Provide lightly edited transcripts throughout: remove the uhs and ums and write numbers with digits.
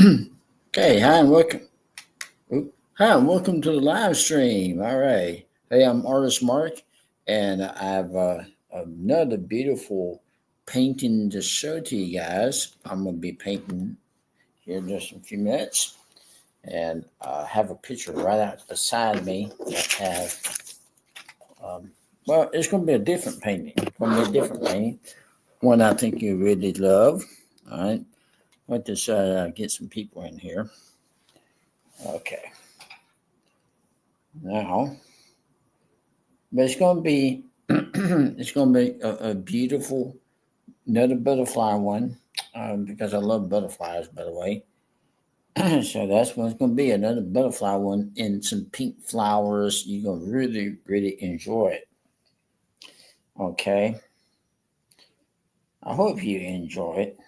Okay, hi and welcome. Hi and welcome to the live stream. All right. Hey, I'm Artist Mark, and I have another beautiful painting to show to you guys. I'm going to be painting here in just a few minutes, and I have a picture right out beside me that has, well, it's going to be a different painting. It's going to be a different painting, one I think you really love. All right. Let us get some people in here. Okay. Now, but it's going to be it's going to be a beautiful another butterfly one because I love butterflies, by the way. So that's what it's going to be, another butterfly one in some pink flowers. You're going to really, really enjoy it. Okay. I hope you enjoy it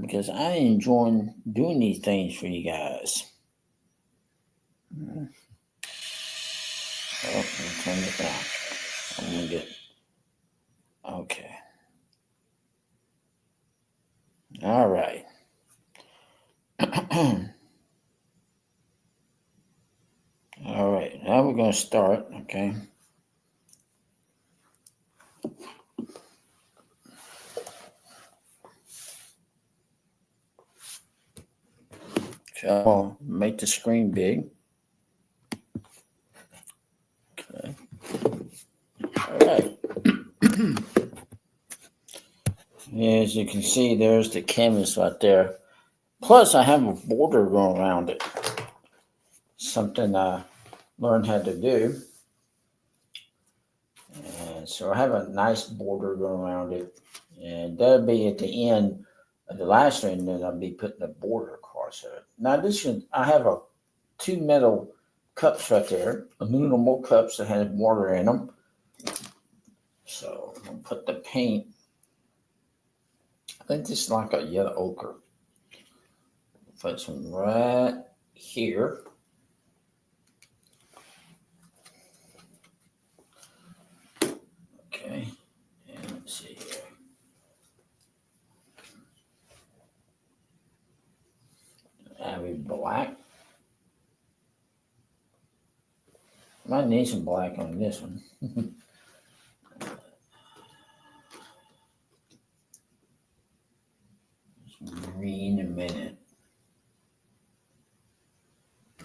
because I enjoy doing these things for you guys. Oh, let me turn it down. I'm going to get. Okay. All right. All right. Now we're going to start. Okay. So I'll make the screen big. Okay. All right. As you can see, there's the canvas right there. Plus, I have a border going around it. Something I learned how to do. And so I have a nice border going around it. And that'll be at the end of the live stream. Then I'll be putting a border across it. Now, I have two metal cups right there, aluminum cups that have water in them. So I'm going to put the paint. I think this is like a yellow ochre. Put some right here. Okay, and let's see here. Add black. Might need some black on this one. Green in a minute.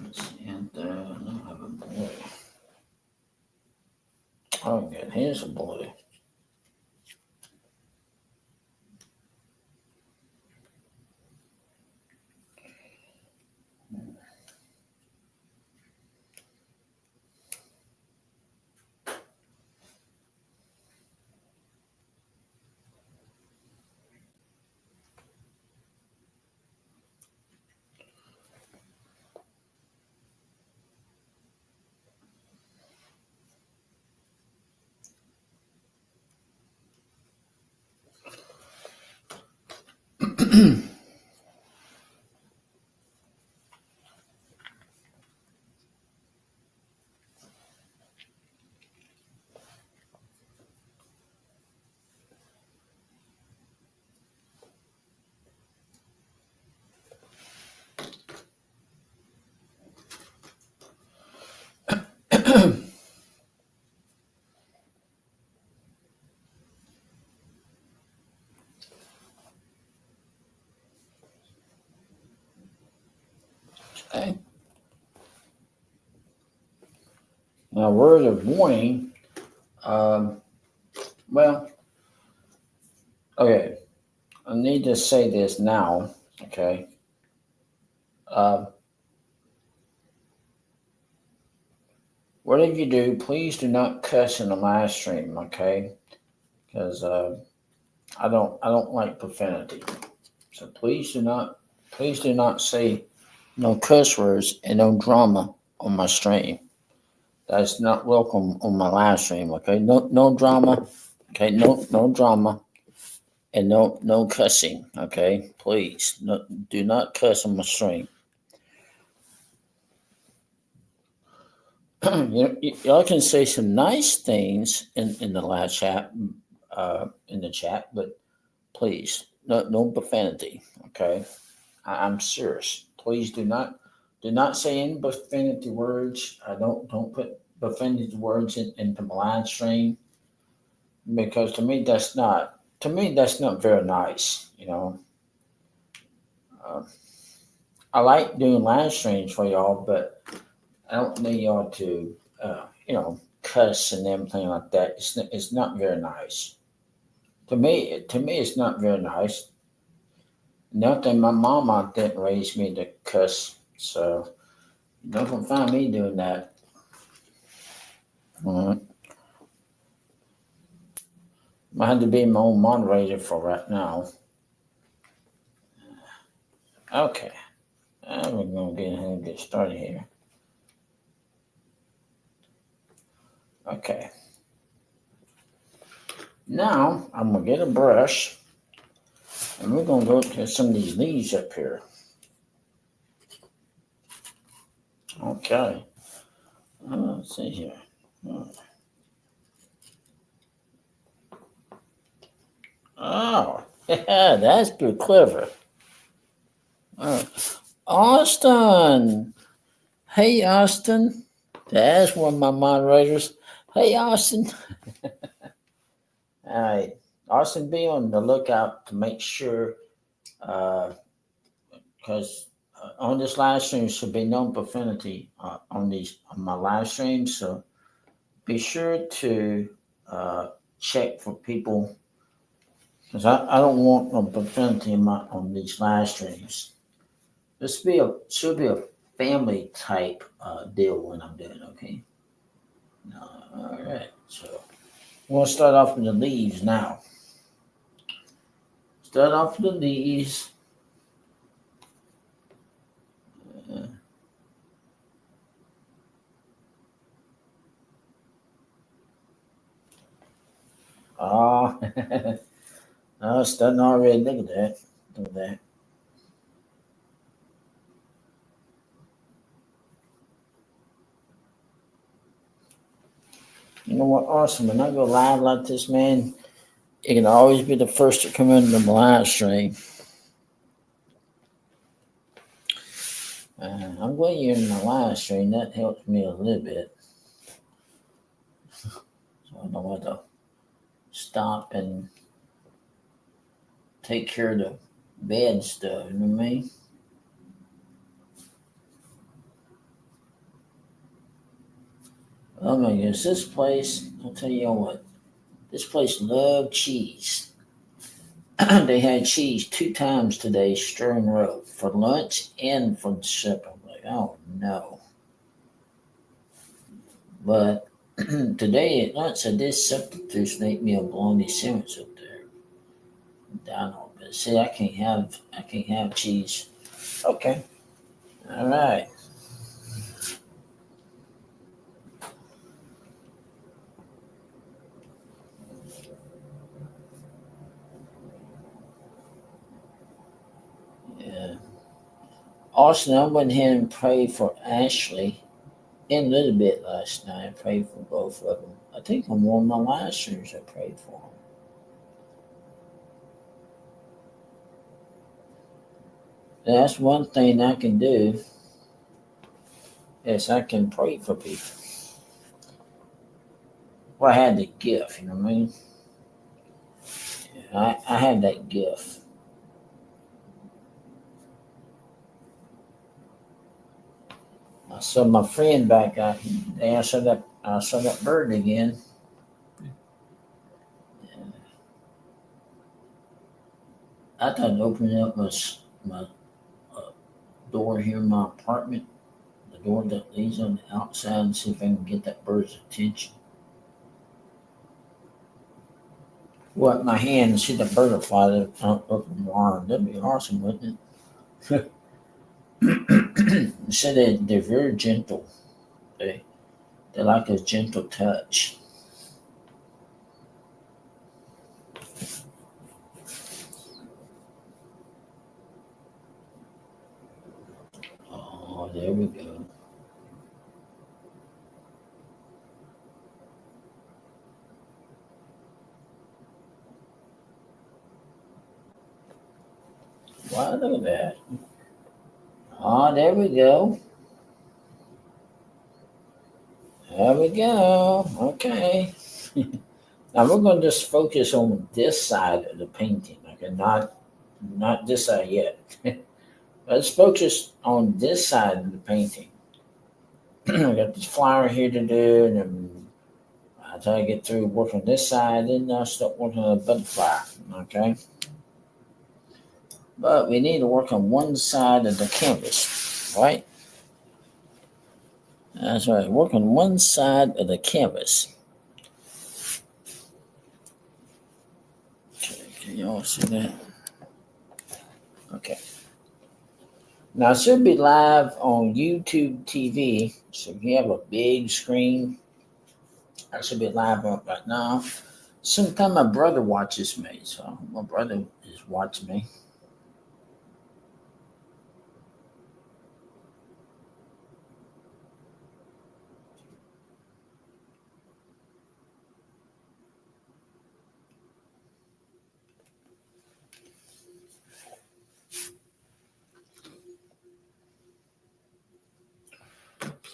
Let's see, and I don't have a blue. Oh, good. Here's a blue. Okay. Now, word of warning. Well, okay. I need to say this now. Okay. Whatever you do, please do not cuss in the live stream. Okay, because I don't like profanity. So please do not say no cuss words and no drama on my stream. That's not welcome on my live stream. Okay, no drama. Okay, no drama and no cussing. Okay, please do not cuss on my stream. Y'all can say some nice things in the live chat, in the chat, but please no profanity. Okay. I'm serious. Please do not say any profanity words. I don't put profanity words into my live stream because to me that's not very nice. Uh, I like doing live streams for y'all, but I don't need y'all to cuss and everything like that. It's not very nice. To me, it's not very nice. Nothing. My mama didn't raise me to cuss, so you're not gonna find me doing that. Mhm. I had to be my own moderator for right now. Okay, we're gonna get ahead and get started here. Okay, now I'm gonna get a brush and we're gonna go to some of these leaves up here. Okay, let's see here. Oh, yeah, that's pretty clever. Austin. Hey, Austin. That's one of my moderators. Hey, Austin. All right. Austin, be on the lookout to make sure, because on this live stream should be no profanity on my live streams. So be sure to check for people, because I don't want no profanity on these live streams. Should be a family type deal when I'm doing. Okay. All right. So we'll start off with the leaves now. Start off with the leaves. Oh, no, it's done already. Look at that. Look at that. You know what? Awesome. When I go live like this, man, you can always be the first to come into the live stream. I'm glad you're in the live stream. That helps me a little bit. So I know what to stop and take care of the bad stuff. You know what I mean? Oh my goodness, this place, I'll tell you what, this place loved cheese. They had cheese 2 times today, Stern Road, for lunch and for supper. I'm like, oh no. But today at lunch, I did substitute and ate me a bologna sandwich up there. Down on it. See, I can't have cheese. Okay. All right. Yeah. Austin, I went ahead and prayed for Ashley in a little bit last night. I prayed for both of them. I think on one of my live streams I prayed for them. That's one thing I can do is I can pray for people. Well, I had the gift, you know what I mean? I had that gift. I saw my friend back out there. I saw that bird again. I thought opening up my uh, door here in my apartment, the door that leads on the outside, and see if I can get that bird's attention. What my hand and see the butterfly that open my arm. That'd be awesome, wouldn't it? They said they're very gentle. They like a gentle touch. Oh, there we go. Wow, look at that. Oh, there we go. There we go. Okay. Now we're going to just focus on this side of the painting. Okay, not this side yet. Let's focus on this side of the painting. I got this flower here to do, and then until I get through working this side, then I'll start working on the butterfly. Okay. But we need to work on one side of the canvas, right? That's right. Work on one side of the canvas. Okay, can y'all see that? Okay. Now, it should be live on YouTube TV. So if you have a big screen, I should be live on right now. Sometimes my brother watches me. So my brother is watching me.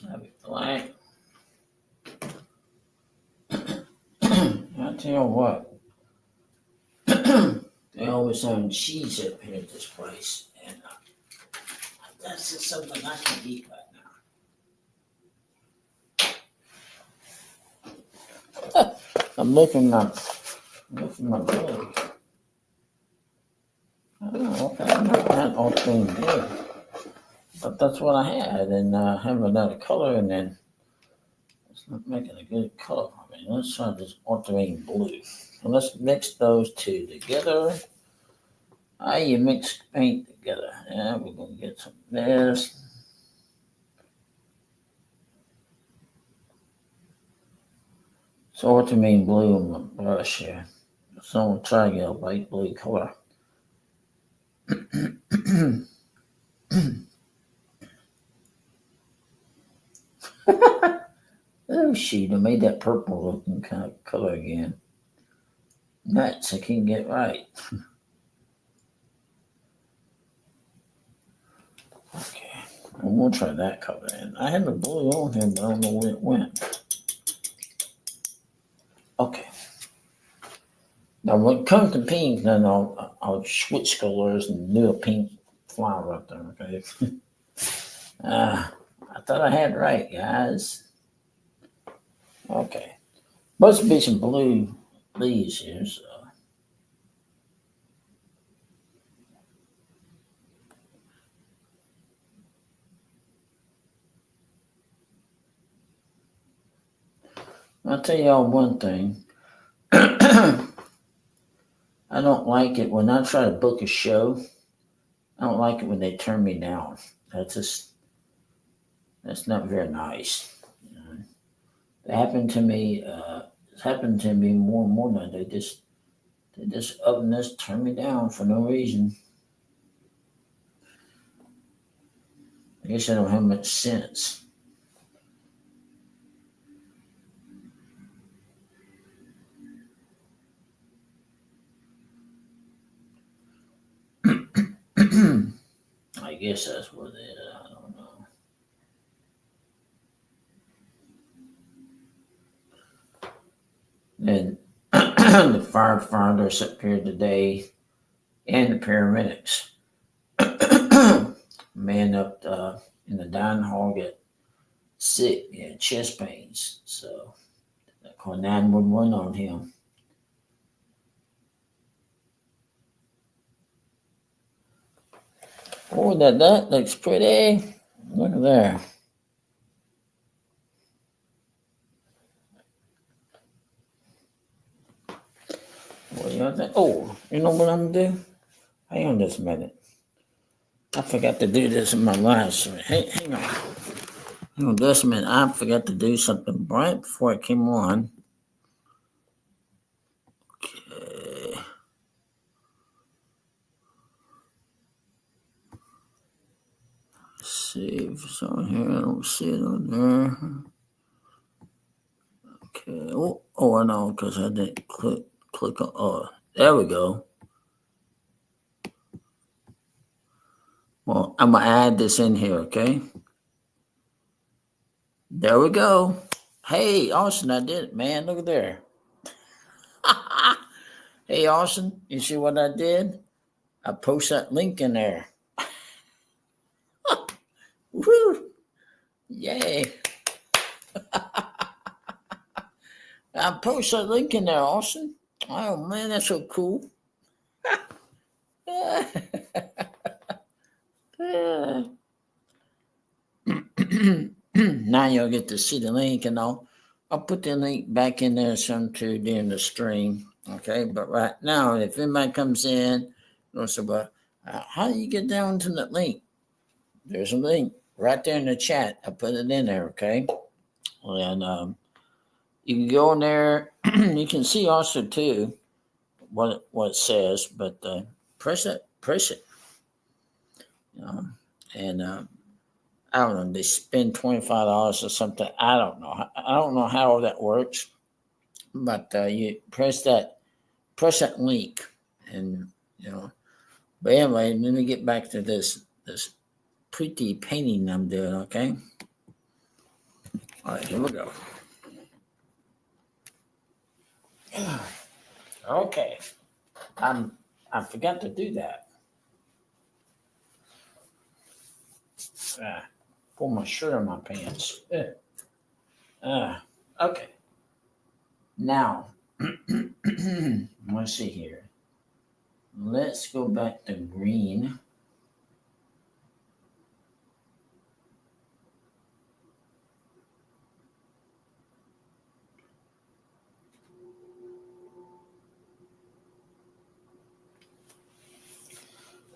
That'd be blank. I tell you what. They always have cheese up here at this place. And that's just something I can eat right now. I'm looking up my book. Oh, okay. I'm not that all thing there. But that's what I had. And I have another color, and then it's not making a good color for me. Let's try this ultramarine blue. So let's mix those two together. You mix paint together. Yeah, we're going to get some of this. So ultramarine blue on my brush here. So I'm going to try to get a light blue color. Oh shoot, I made that purple looking kind of color again. Nuts, I can't get right. Okay, I'm gonna try that color in. I had the blue on here, but I don't know where it went. Okay. Now when it comes to pink, then I'll switch colors and do a pink flower up there, okay? I thought I had it right, guys. Okay. Must be some blue leaves here, so. I'll tell y'all one thing. I don't like it when I try to book a show. I don't like it when they turn me down. That's not very nice. You know? It happened to me. It's happened to me more and more now. They just up and just turn me down for no reason. I guess I don't have much sense. I guess that's what it is. I don't know. And the firefighters up here today and the paramedics. Man up in the dining hall got sick, had chest pains. So I called 911 on him. Oh, that looks pretty. Look at there. What do you think? Oh, you know what I'm gonna do? Hang on just a minute. I forgot to do this in my last. Hang on. Hang on just a minute. I forgot to do something right before it came on. Okay. See if it's on here. I don't see it on there. Okay. Oh, I know because I didn't click on. Oh, there we go. Well, I'm gonna add this in here, okay? There we go. Hey, Austin, I did it, man. Look at there. Hey, Austin, you see what I did? I post that link in there. Woo! Yay! I post that link in there, Austin. Oh man, that's so cool. Now you'll get to see the link, and I'll put the link back in there some too during the stream. Okay, but right now, if anybody comes in, they'll say, "Well, how do you get down to the link?" There's a link right there in the chat. I put it in there. Okay, and you can go in there. You can see also too what it says, but press it, and I don't know. They spend $25 or something. I don't know. I don't know how that works, but you press that link, and you know. But anyway, let me get back to this pretty painting I'm doing. Okay. All right, here we go. Okay. I forgot to do that. Pull my shirt on my pants. Okay. Now, let's see here. Let's go back to green.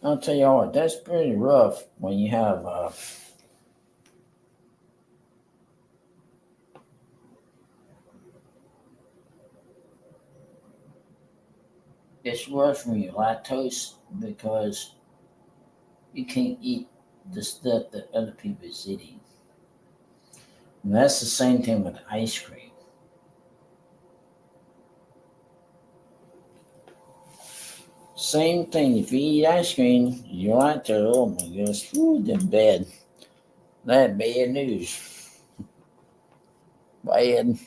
I'll tell you what, that's pretty rough when you have it's rough when you're lactose because you can't eat the stuff that other people is eating. And that's the same thing with ice cream. Same thing. If you eat ice cream, you're lactose. Oh my goodness, that's bad. That's bad news. Bad.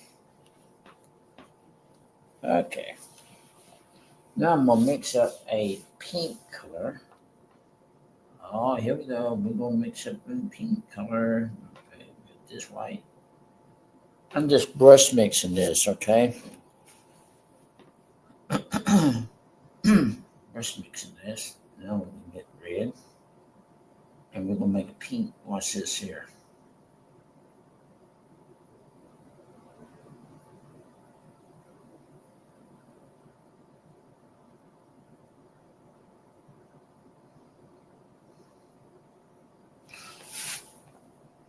Okay. Now I'm gonna mix up a pink color. Oh, here we go. We're gonna mix up a pink color. Okay, get this white. I'm just brush mixing this, okay? Brush mixing this. Now we're gonna get red. And we're gonna make a pink. Watch this here.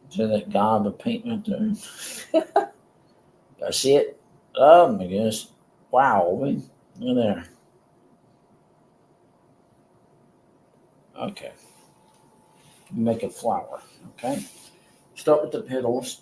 See that gob of paint right there? I see it. Oh my goodness. Wow. Look there. Okay. Make a flower. Okay. Start with the petals.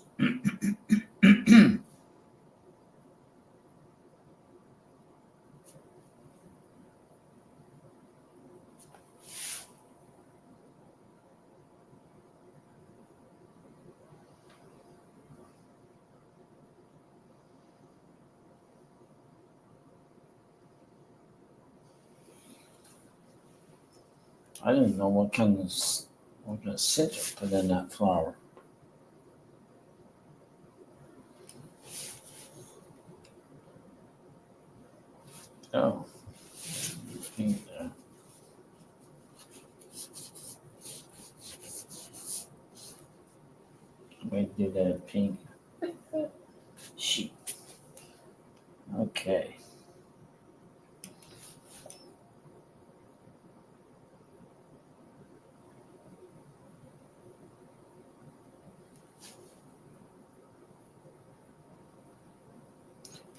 I didn't know what kind of scent to put in that flower. Oh. Pink there. Wait, do that pink. Sheep. Okay.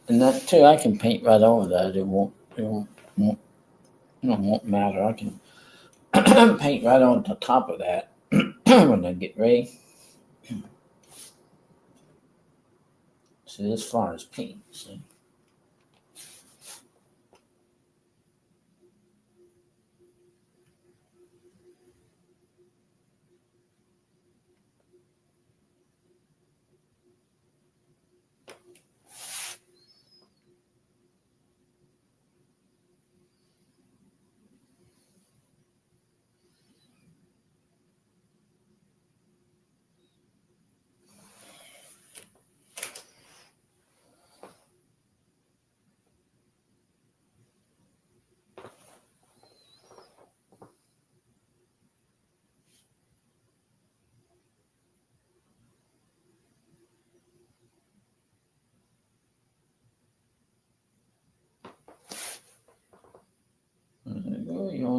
And that too, I can paint right over that. It won't matter. I can paint right on the top of that when I get ready. See, this flower is pink. See?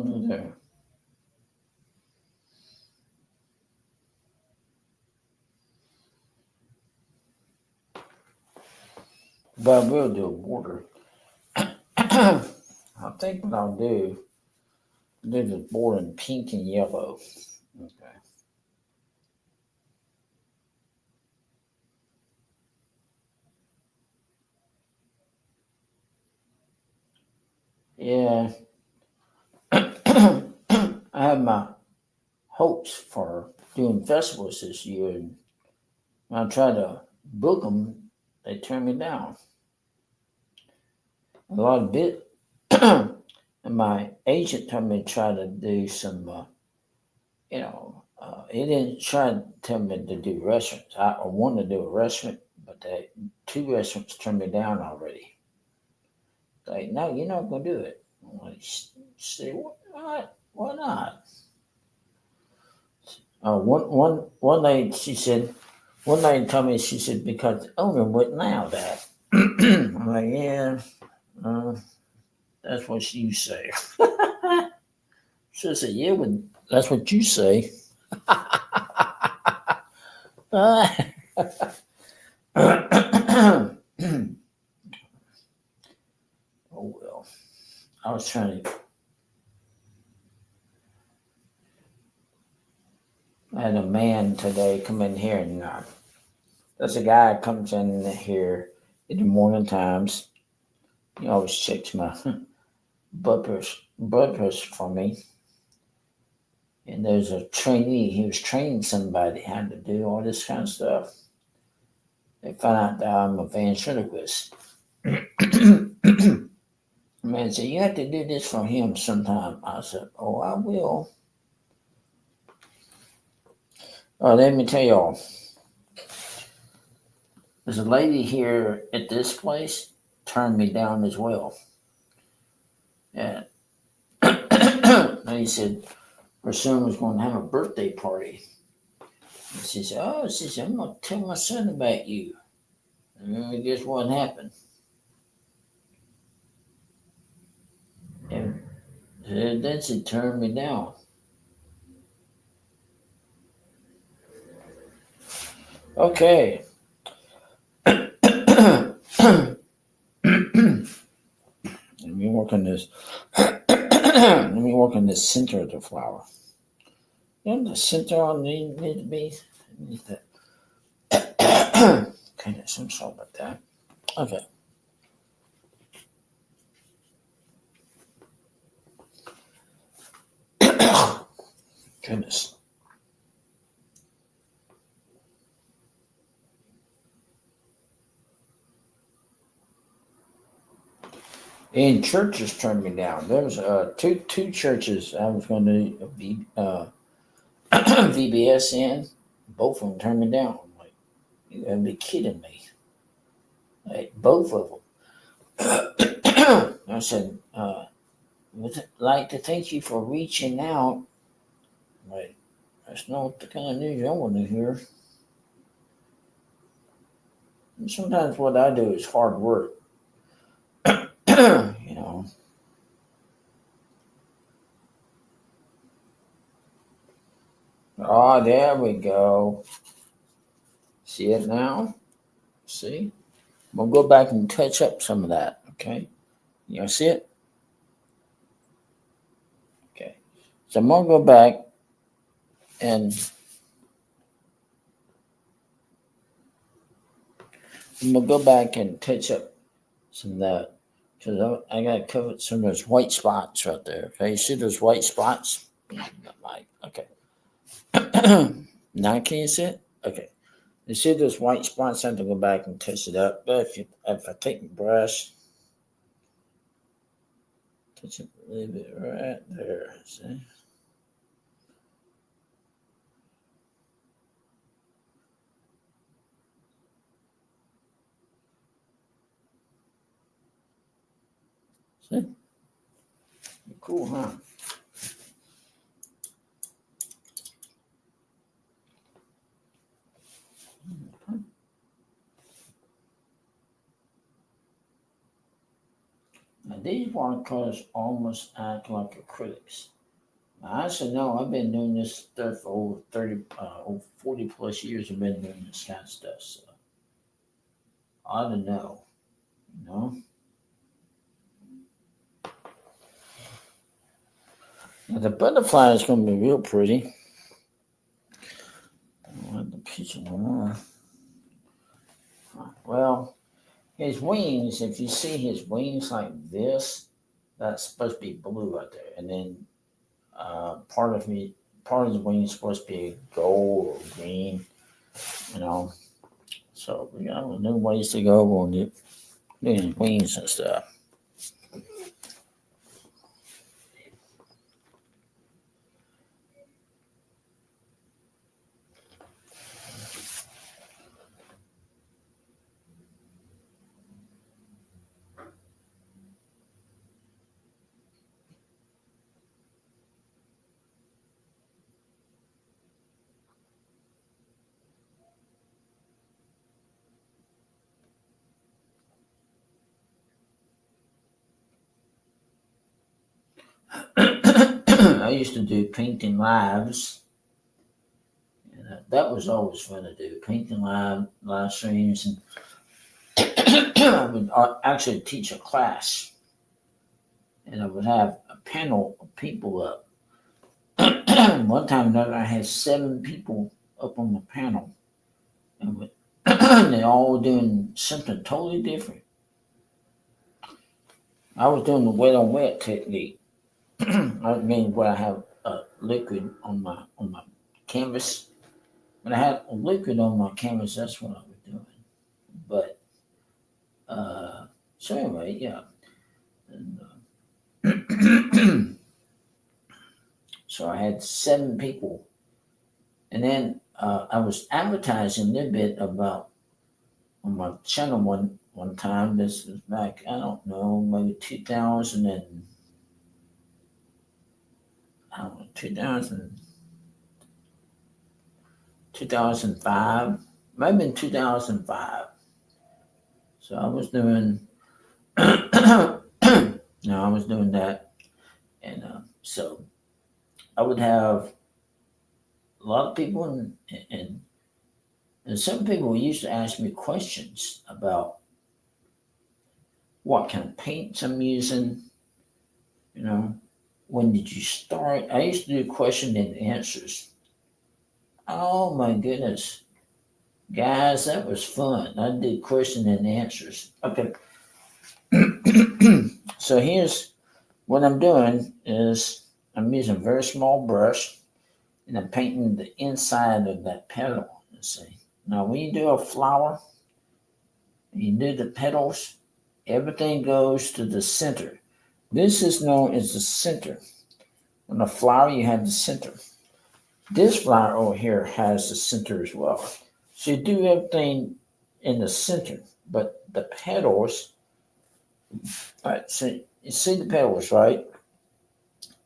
going to do there? But I will do a border. I think what I'll do the border in pink and yellow. Okay. Yeah. I have my hopes for doing festivals this year, and when I try to book them, they turn me down. A lot of bit, and my agent told me to try to do some, he didn't try to tell me to do restaurants. I wanted to do a restaurant, but two restaurants turned me down already. Like, no, you're not going to do it. I'm like, say, what? Why not? One night she said, one night told me, she said, because the owner wouldn't allow that. I'm like, yeah, uh, that's what you say. So I said, yeah, but that's what you say. Oh well, I was trying to. I had a man today come in here, and there's a guy that comes in here in the morning times. He always checks my blood pressure for me. And there's a trainee. He was training somebody how to do all this kind of stuff. They found out that I'm a ventriloquist. Man said, you have to do this for him sometime. I said, oh, I will. Oh, let me tell y'all. There's a lady here at this place turned me down as well. And he said her son was going to have a birthday party. And she said, I'm going to tell my son about you. And guess what happened? And then she turned me down. Okay. Let me work on this. Let me work on the center of the flower. The center on need to be. Goodness, I'm sorry about that. Okay. Goodness. And churches turned me down. There was two churches I was going to be VBS in. Both of them turned me down. I'm like, you gotta be kidding me. Like, both of them. I said, would like to thank you for reaching out. Like, that's not the kind of news I want to hear. And sometimes what I do is hard work. You know. Oh, there we go. See it now? See? We'll go back and touch up some of that, okay? You see it? Okay. So I'm going to go back and I'm going to go back and touch up some of that. Because I got to cover some of those white spots right there. Okay, you see those white spots? Okay. Now can you see it? Okay. You see those white spots? I have to go back and touch it up. But if I take my brush, touch it a little bit right there. See? See? Cool, huh? Now these watercolors almost act like acrylics. I should know. I've been doing this stuff for over 40 plus years. I've been doing this kind of stuff. So I ought to know, you know. Now, the butterfly is going to be real pretty. I'll have the picture more. Well, his wings, if you see his wings like this, that's supposed to be blue right there. And then part of his wings is supposed to be gold or green, you know. So we got new ways to go on it, doing wings and stuff. I used to do painting lives. And that was always fun to do, painting live streams, and I would actually teach a class, and I would have a panel of people up. One time, another, I had 7 people up on the panel, and they all doing something totally different. I was doing the wet on wet technique. I mean, where I have liquid on my canvas. When I had liquid on my canvas, that's what I was doing. But so anyway, yeah. And, so I had 7 people, and then I was advertising a little bit about on my channel one time. This was back, I don't know, maybe 2000 and I don't know, 2005, maybe in 2005. So I was doing, no, I was doing that, and so I would have a lot of people, and some people used to ask me questions about what kind of paints I'm using, you know, when did you start? I used to do question and answers. Oh my goodness. Guys, that was fun. I did question and answers. Okay. So here's what I'm doing is I'm using a very small brush, and I'm painting the inside of that petal. Let's see. Now when you do a flower, you do the petals, everything goes to the center. This is known as the center. On a flower, you have the center. This flower over here has the center as well. So you do everything in the center, but the petals, all right, so you see the petals, right?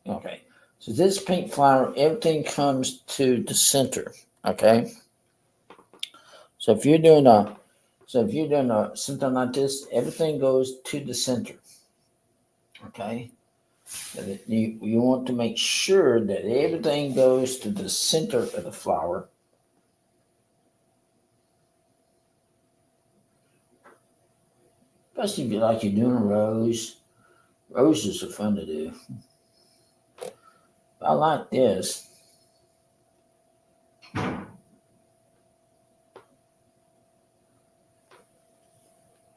Okay. So this pink flower, everything comes to the center, okay? So if you're doing something like this, everything goes to the center, okay? You want to make sure that everything goes to the center of the flower. Especially if you like you're doing a rose. Roses are fun to do. I like this.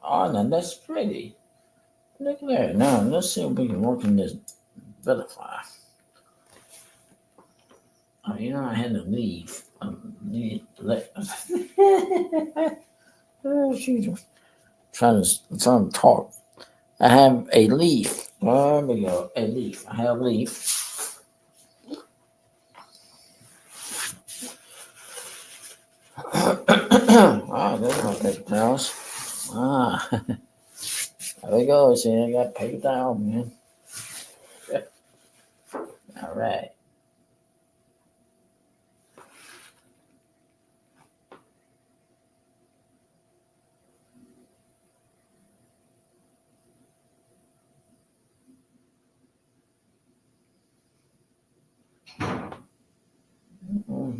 Oh, now that's pretty. Look at that. Now let's see if we can work in this butterfly. Oh, you know I had to leave. Oh, she's trying to talk. I have a leaf. There we go. A leaf. I have a leaf. Ah, there's my paper towels. Ah, there we go. See, I got paper towel, man. All right.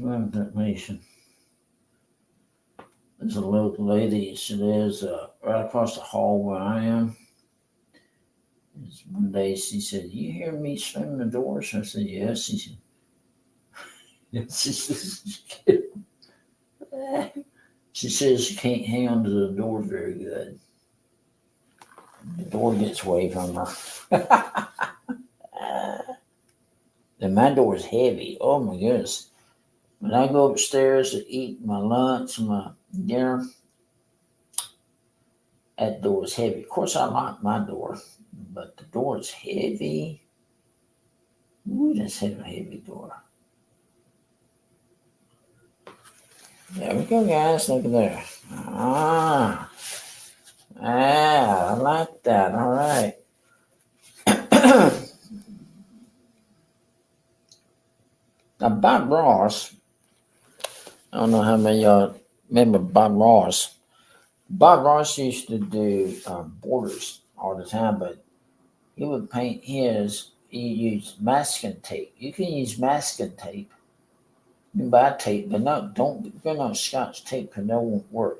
Remember that nation. There's a local lady. She lives right across the hall where I am. One day she said, "You hear me slamming the doors?" I said, "Yes." She said, she says she can't hang onto the door very good. The door gets away from her. And my door is heavy. Oh my goodness. When I go upstairs to eat my lunch, my dinner, that door is heavy. Of course, I lock my door, but the door is heavy. Ooh, that's a heavy door. There we go, guys. Look at there. I like that. All right. Now, Bob Ross, I don't know how many of y'all remember Bob Ross. Bob Ross used to do borders all the time, but he would paint his. He used masking tape. You can use masking tape. You can buy tape, but don't go on Scotch tape because that won't work.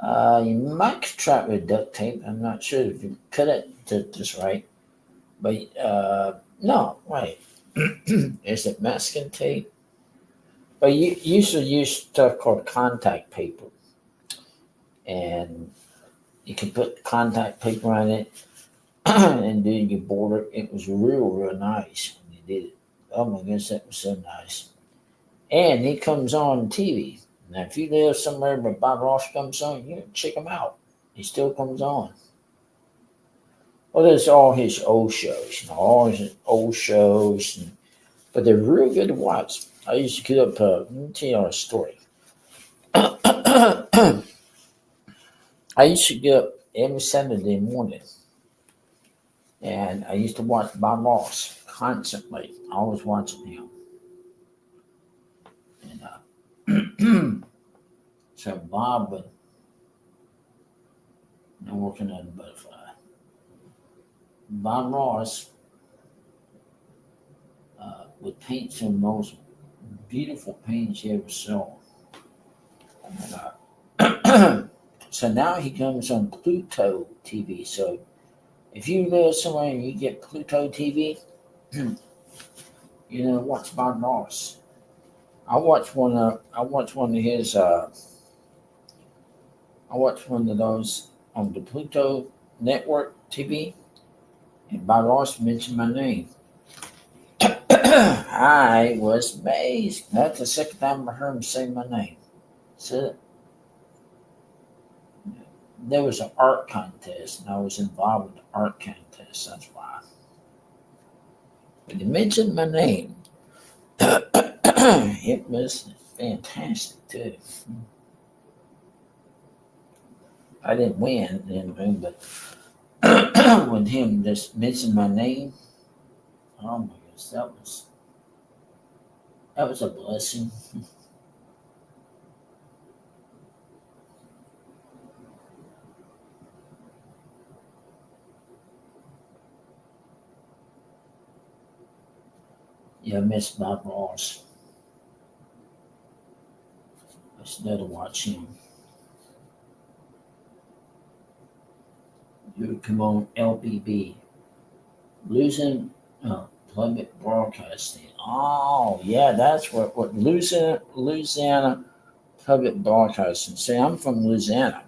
You might try it with duct tape. I'm not sure if you cut it just right, but no, right. Is it masking tape? But you used to use stuff called contact paper, and you can put contact paper on it and do your border. It was real nice when you did it. Oh my goodness, that was so nice. And he comes on TV. Now, if you live somewhere where Bob Ross comes on, you check him out. He still comes on. Well, there's all his old shows, all his old shows, but they're real good to watch. I used to get up. Let me tell you a story. I used to get up every Saturday morning, and I used to watch Bob Ross constantly. Always watching him. And so Bob would. I'm working on the butterfly. Bob Ross would paint some of the most beautiful paintings you ever saw. And, so now he comes on Pluto TV. So if you live somewhere and you get Pluto TV, watch Bob Ross. I watched one of his. I watched one of those on the Pluto Network TV, and Bob Ross mentioned my name. I was amazed. That's the second time I heard him say my name. So there was an art contest, and I was involved with the art contest. That's why. But he mentioned my name. It was fantastic too. I didn't win, but when him just mentioned my name, oh my goodness, that was a blessing. Yeah, I miss Bob Ross. I still to watch him. You would come on LPB. Losing public broadcasting. Oh, yeah, that's what Louisiana public broadcasting. See, I'm from Louisiana.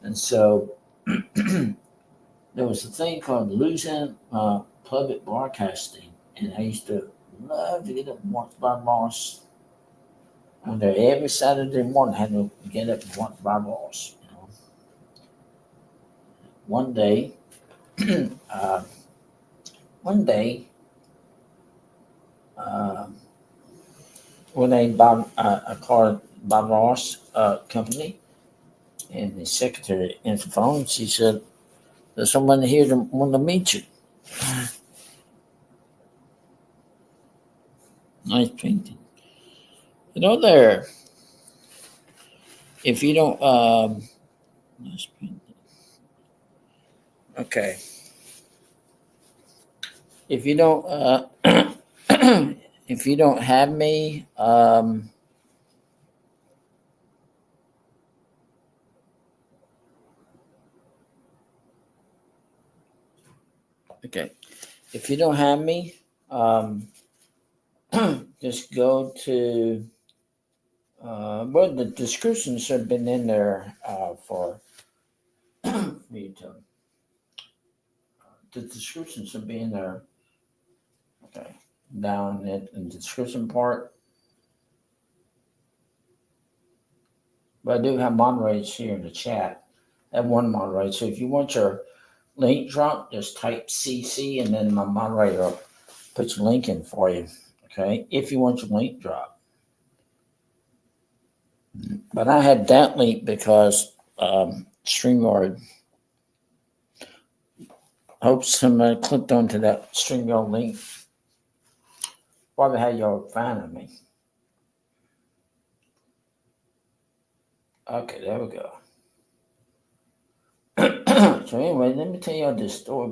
And so there was a thing called Louisiana public broadcasting. And I used to love to get up and watch Bob Ross. On there every Saturday morning, I had to get up and watch Bob Ross. One day, uh, one day, uh, when I called Bob Ross company, and the secretary answered the phone. She said, "There's someone here that want to meet you." Nice painting. Hello there. If you don't, nice painting. Okay. If you don't, if you don't have me, okay. If you don't have me, just go to well, the descriptions have been in there for me to. The descriptions will be in there. Okay, down in the description part. But I do have moderates here in the chat. I have one moderator. So if you want your link drop, just type CC and then my moderator will put your link in for you. Okay, if you want your link drop. But I had that link because StreamYard. I hope somebody clicked onto that StreamYard link. Probably had y'all finding me. Okay, there we go. So anyway, let me tell y'all this story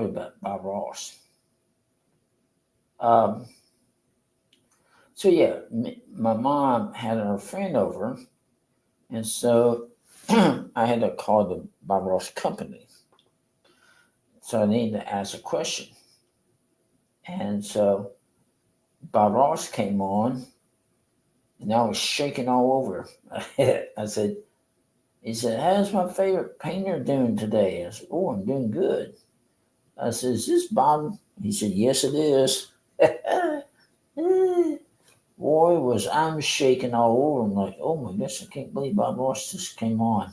about Bob Ross. So yeah, my mom had her friend over, and so I had to call the Bob Ross company. So I needed to ask a question, and so Bob Ross came on, and I was shaking all over. I said, he said, "How's my favorite painter doing today?" I said, "Oh, I'm doing good." I said, "Is this Bob?" He said, "Yes, it is." Boy, I'm shaking all over. I'm like, oh my gosh, I can't believe Bob Ross just came on.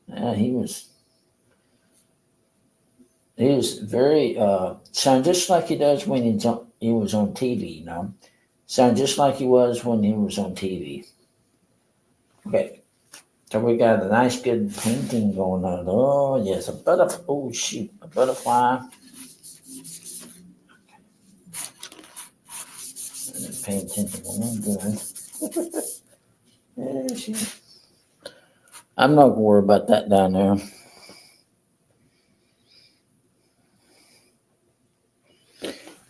He was very sound just like he does when he was on TV. You know, sound just like he was when he was on TV. Okay, so we got a nice good painting going on. Oh yes, a butterfly. Oh shoot, a butterfly. Paying attention to what I'm doing. I'm not worried about that down there.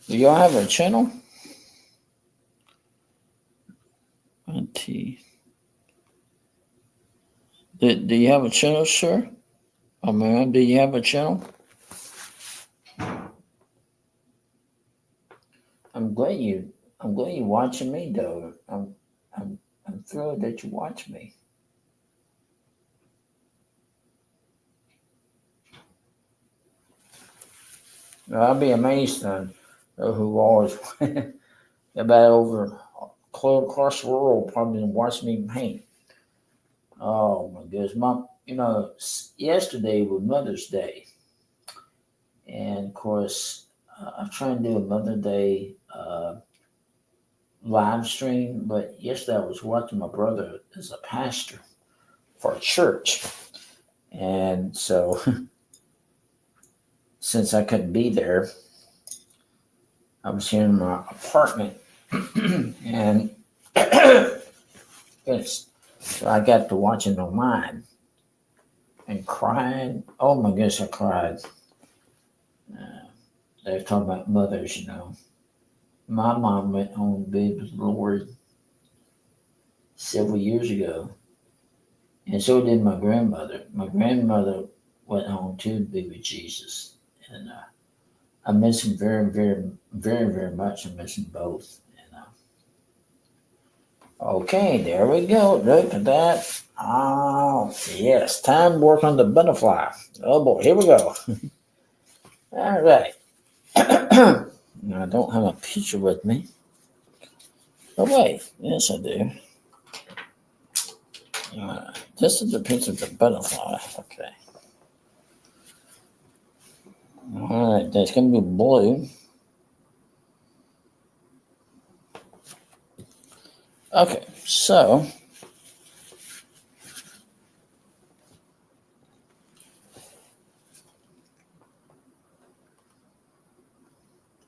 Do y'all have a channel? Do you have a channel, sir? Oh man, do you have a channel? I'm glad you're watching me though. I'm thrilled that you watch me. I'll be amazed on who always about over across the world probably watch me paint. Oh my goodness, Mom! Yesterday was Mother's Day, and of course, I'm trying to do a Mother's Day live stream. But yesterday, I was watching my brother as a pastor for a church, and so since I couldn't be there, I was here in my apartment, and so I got to watching online and crying. Oh my goodness, I cried. They were talking about mothers, you know. My mom went home to be with the Lord several years ago, and so did my grandmother. My grandmother went home too to be with Jesus, and I miss him very, very, very, very much. I miss them both. And, okay, there we go. Look at that. Oh, yes. Time to work on the butterfly. Oh, boy. Here we go. All right. Now, I don't have a picture with me. Oh, wait. Yes, I do. This is the picture of the butterfly. Okay. All right. That's going to be blue. Okay. So,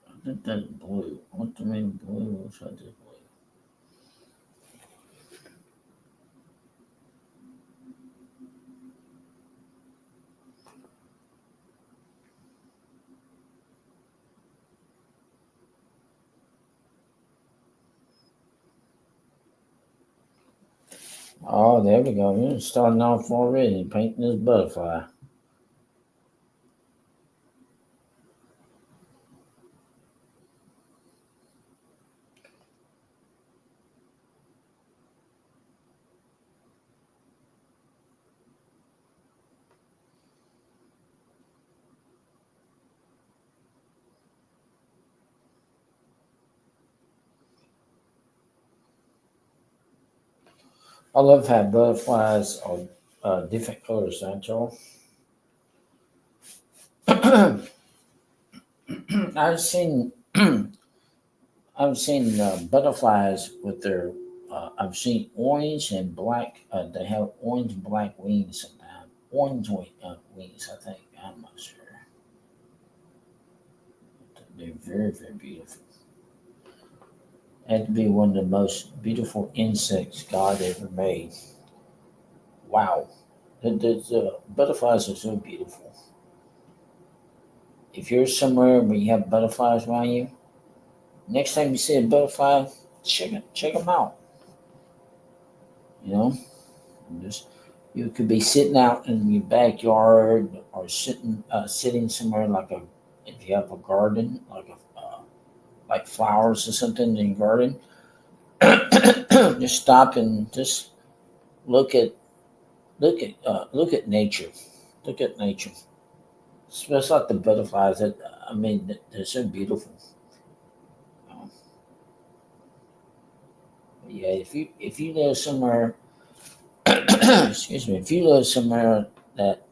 I think that's blue. What do you mean blue? What should I do? Oh, there we go. We're starting off already painting this butterfly. I love how butterflies are different colors, don't y'all? I've seen I've seen butterflies with their I've seen orange and black. They have orange and black wings sometimes. Wings, I think. I'm not sure. They're very, very beautiful. Had to be one of the most beautiful insects God ever made. Wow. Butterflies are so beautiful. If you're somewhere where you have butterflies around you, next time you see a butterfly, check them out. You know, just you could be sitting out in your backyard or sitting somewhere like a if you have a garden like flowers or something in your garden. Just stop and just look at look at nature. Look at nature. It's like the butterflies. That I mean, they're so beautiful. Um, yeah, if you live somewhere, excuse me, if you live somewhere that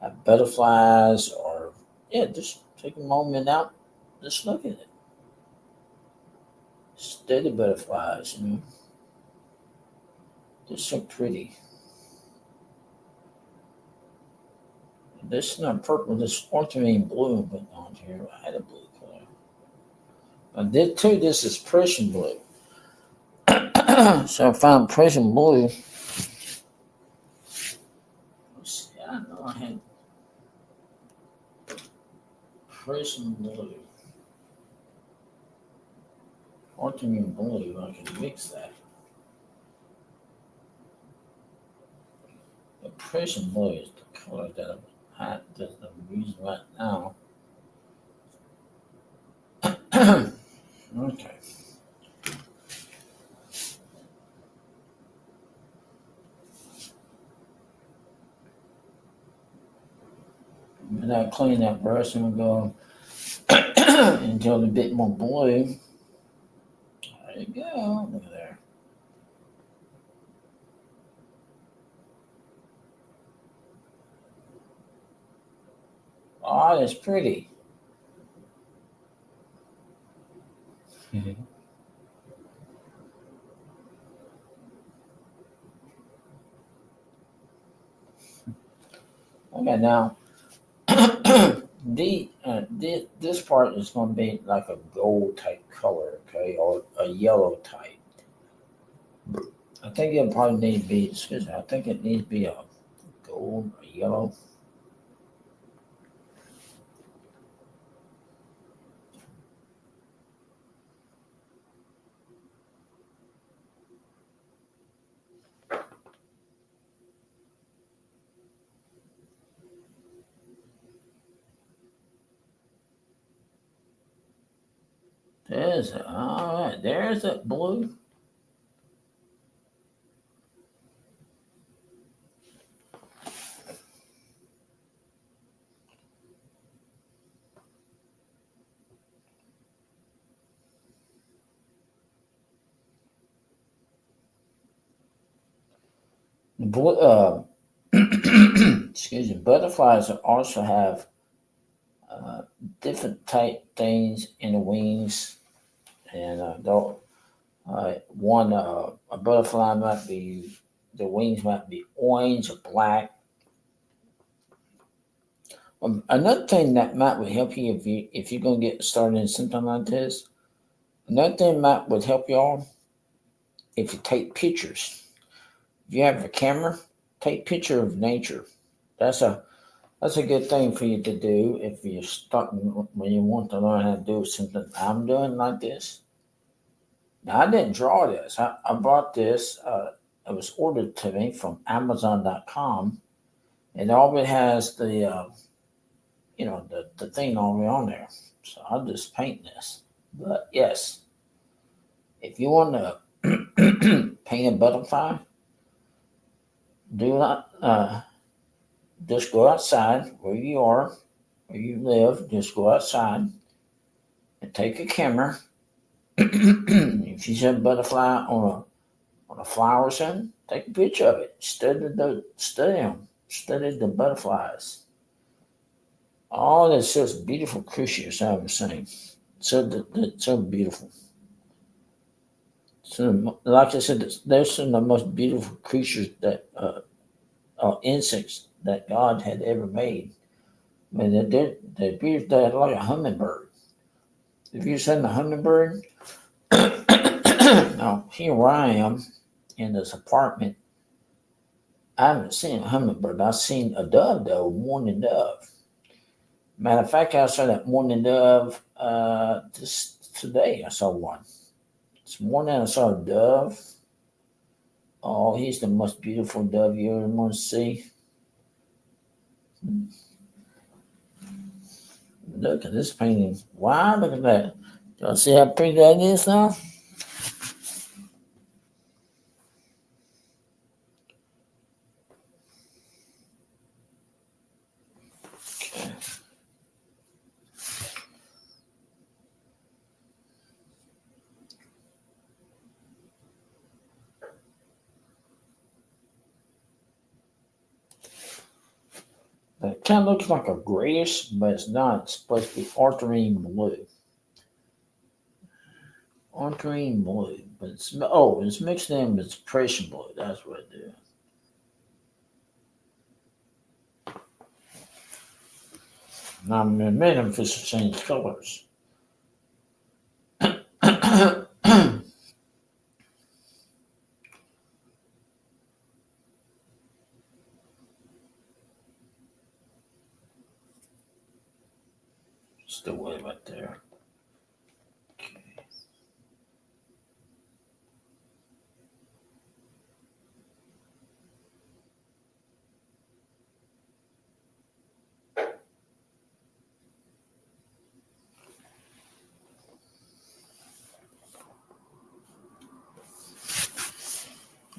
have butterflies or yeah, just take a moment out, just look at it. Study butterflies, you know, they're so pretty. This is not purple. This ultramarine blue, but on here I had a blue color. I did too. This is Prussian blue. So I found Prussian blue. Let's see, I know I had Prussian blue. Ultramarine blue. I can mix that. The Prussian blue is the color that I'm using right now. Okay. And I clean that brush and go until a bit more blue. There you go. Look at there. Oh, that's pretty. Okay, now this part is going to be like a gold type color, okay, or a yellow type. I think it probably need to be. Excuse me. I think it needs to be a gold, a yellow. There's all right. There's that blue. Blue. Excuse me. Butterflies also have uh, different type things in the wings, and a butterfly might be the wings might be orange or black. Another thing that might would help you if you're gonna get started in something like this. Another thing might would help y'all if you take pictures. If you have a camera, take picture of nature. That's a that's a good thing for you to do if you're starting when you want to learn how to do something I'm doing like this. Now I didn't draw this. I bought this it was ordered to me from Amazon.com, and all it has the the thing already on there. So I'll just paint this. But yes, if you want to paint a butterfly, do not just go outside where you are, where you live. Just go outside and take a camera. If you see a butterfly on a flower or something, take a picture of it. Study them. Study the butterflies. All that's just beautiful creatures, I was saying. So beautiful. So, like I said, there's some of the most beautiful creatures that insects that God had ever made. I mean, they're beautiful. They're like a hummingbird. If you've seen a hummingbird, now here where I am in this apartment, I haven't seen a hummingbird. I've seen a dove, though, morning dove. Matter of fact, I saw that morning dove just today. I saw one. This morning I saw a dove. Oh, he's the most beautiful dove you ever want to see. Look at this painting. Wow, look at that. Y'all see how pretty that is now? Okay. It kind of looks like a grayish, but it's not. It's supposed to be ultramarine blue. Ultramarine blue, but it's mixed in with Prussian blue. That's what it is. Now I'm gonna admit them for change colors. Still way right there. Okay.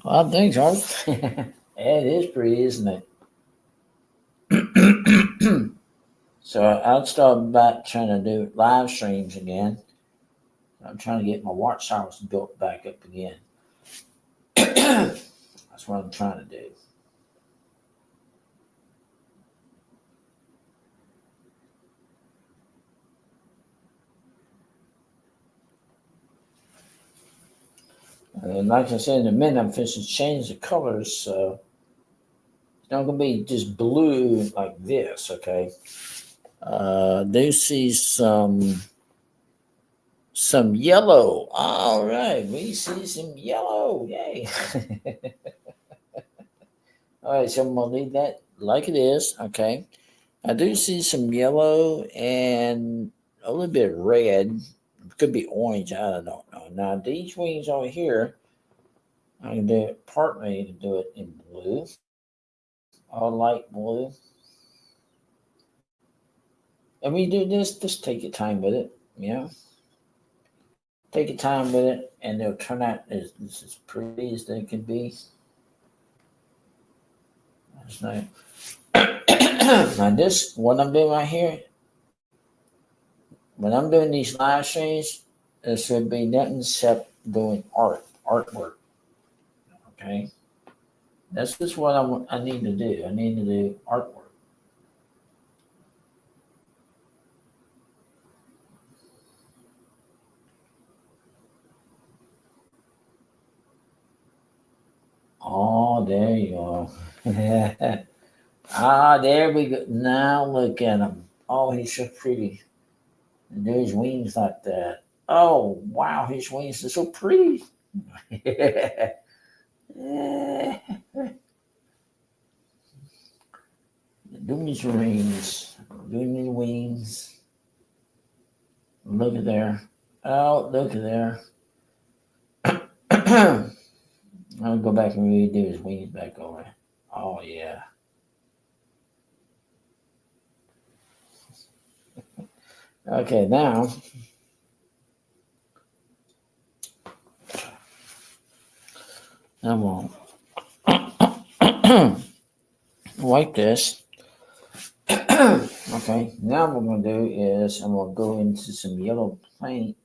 Well, I think so. It is pretty, isn't it? So I'll start back trying to do live streams again. I'm trying to get my watchtowers built back up again. That's what I'm trying to do. And like I said, in a minute, I'm fixing to change the colors. So it's not going to be just blue like this, okay? Do see some yellow. All right, we see some yellow. Yay. All right, so I'm going to leave that like it is, okay? I do see some yellow and a little bit of red. It could be orange. I don't know. Now, these wings over here, I can do it partly to do it in blue, all light blue. And we do this, just take your time with it, you know? Take your time with it, and they'll turn out as pretty as they can be. That's nice. Now, this, what I'm doing right here, when I'm doing these live streams, there should be nothing except doing artwork. Okay? That's just what I need to do. I need to do artwork. Oh, there you go. There we go. Now look at him. Oh, he's so pretty. And do his wings like that. Oh, wow, his wings are so pretty. Doing his wings. Doing his wings. Look at there. Oh, look at there. I'll go back and redo his wings back over. Oh yeah. Okay, now I'm gonna wipe this. Okay, now what we're gonna do is I'm gonna go into some yellow paint.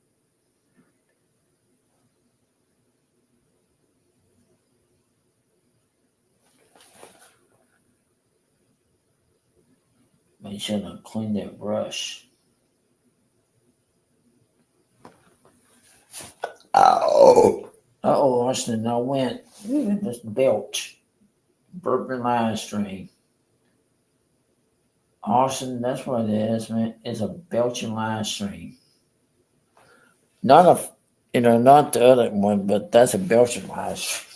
Make sure to clean that brush. Oh. Uh-oh, Austin, I went. Look at this belch. Burping live stream. Austin, that's what it is, man. It's a belching live stream. Not not the other one, but that's a belching live stream.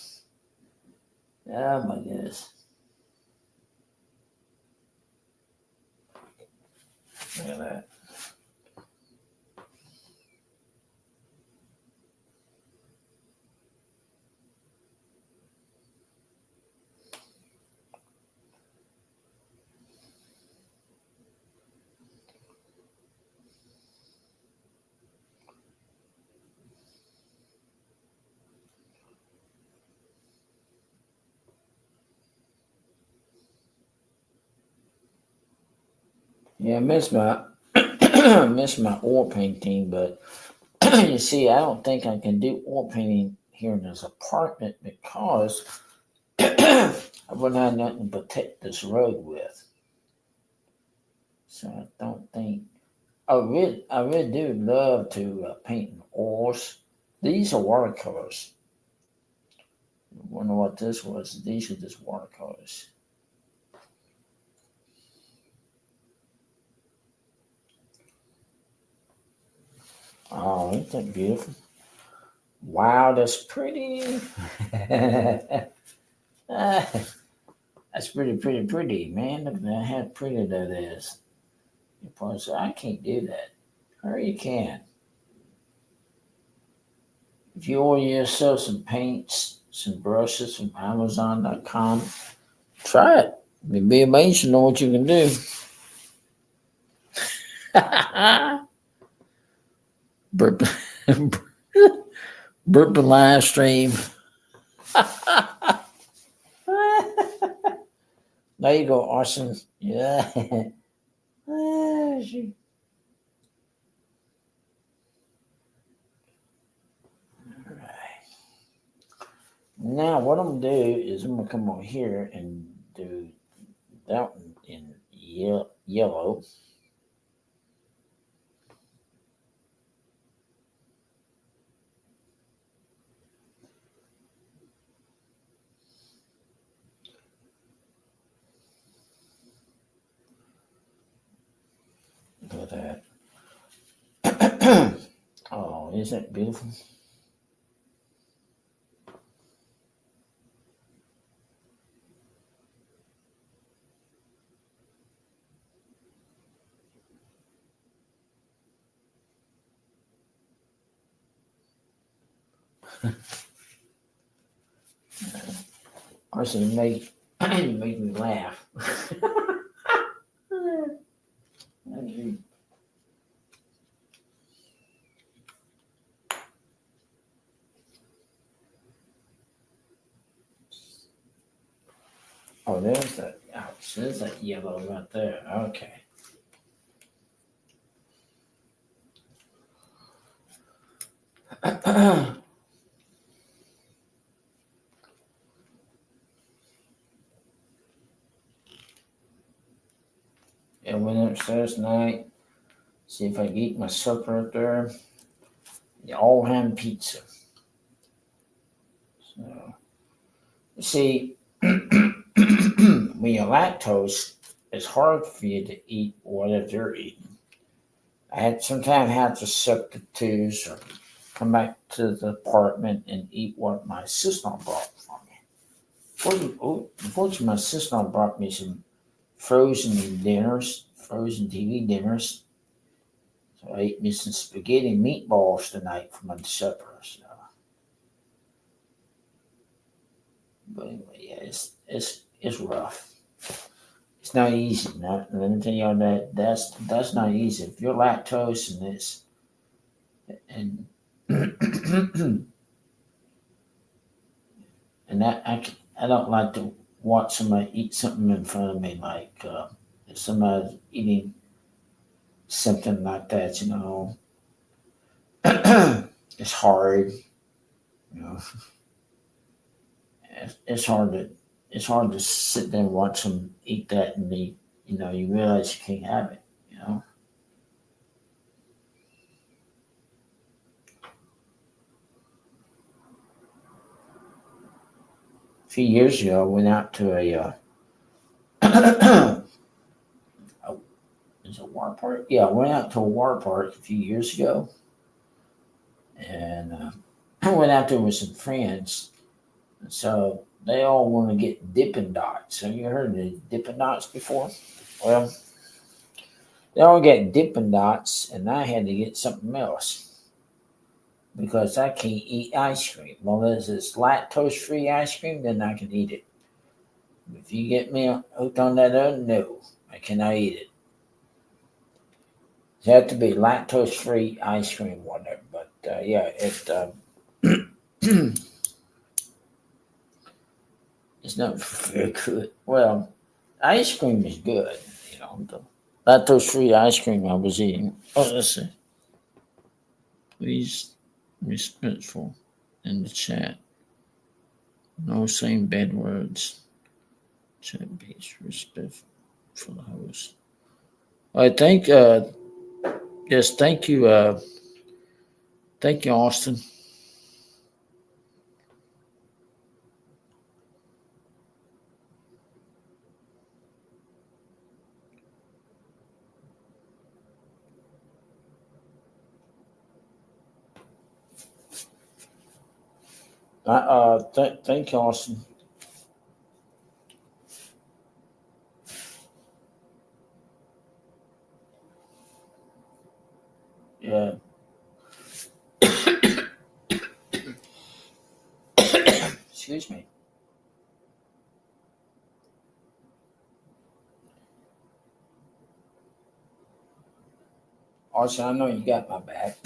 Oh my goodness. Look at that. Yeah, I miss my miss my oil painting, but you see, I don't think I can do oil painting here in this apartment because I wouldn't have nothing to protect this road with. So I don't think I really do love to paint in oils. These are watercolors. I wonder what this was. These are just watercolors. Oh, isn't that beautiful? Wow, that's pretty. That's pretty, man. Look at how pretty that is. You probably say, I can't do that. Or you can. If you order yourself some paints, some brushes from Amazon.com, try it. You'd be amazed to know what you can do. Burp, burp the live stream. There you go, Austin. Yeah. All right. Now, what I'm gonna do is I'm gonna come over here and do that one in yellow. Look at that. Oh, isn't that beautiful? Honestly, you make me laugh. Oh, there's that. Ouch, there's that yellow right there. Okay. I went upstairs tonight, see if I can eat my supper up there. The all ham pizza. So, you see, when you're lactose, it's hard for you to eat whatever you're eating. I had sometimes have to substitute or come back to the apartment and eat what my sister-in-law brought for me. Unfortunately, my sister-in-law brought me some frozen TV dinners. So I ate me some spaghetti and meatballs tonight for my supper. So. But anyway, yeah, it's rough. It's not easy. Not let me tell y'all that's not easy. If you're lactose and this and and that I don't like to watch somebody eat something in front of me like if somebody's eating something like that. It's hard. You know, it's hard to sit there and watch them eat that and be you realize you can't have it. You know, a few years ago, I went out to a is it a water park? Yeah, I went out to a water park a few years ago, and I went out there with some friends. So they all want to get Dippin' Dots. Have you heard of the Dippin' Dots before? Well, they all get Dippin' Dots, and I had to get something else because I can't eat ice cream. Well, as it's lactose-free ice cream, then I can eat it. If you get me hooked on that other, no, I cannot eat it. It has to be lactose-free ice cream, whatever. But yeah, it's not very good. Well, ice cream is good. The lactose-free ice cream I was eating. Oh, let's see. Please, respectful in the chat. No saying bad words. Chat based respect for the host. I think. Yes, thank you. Thank you, Austin. Thank you, Austin. Yeah. Excuse me. Austin, I know you got my back.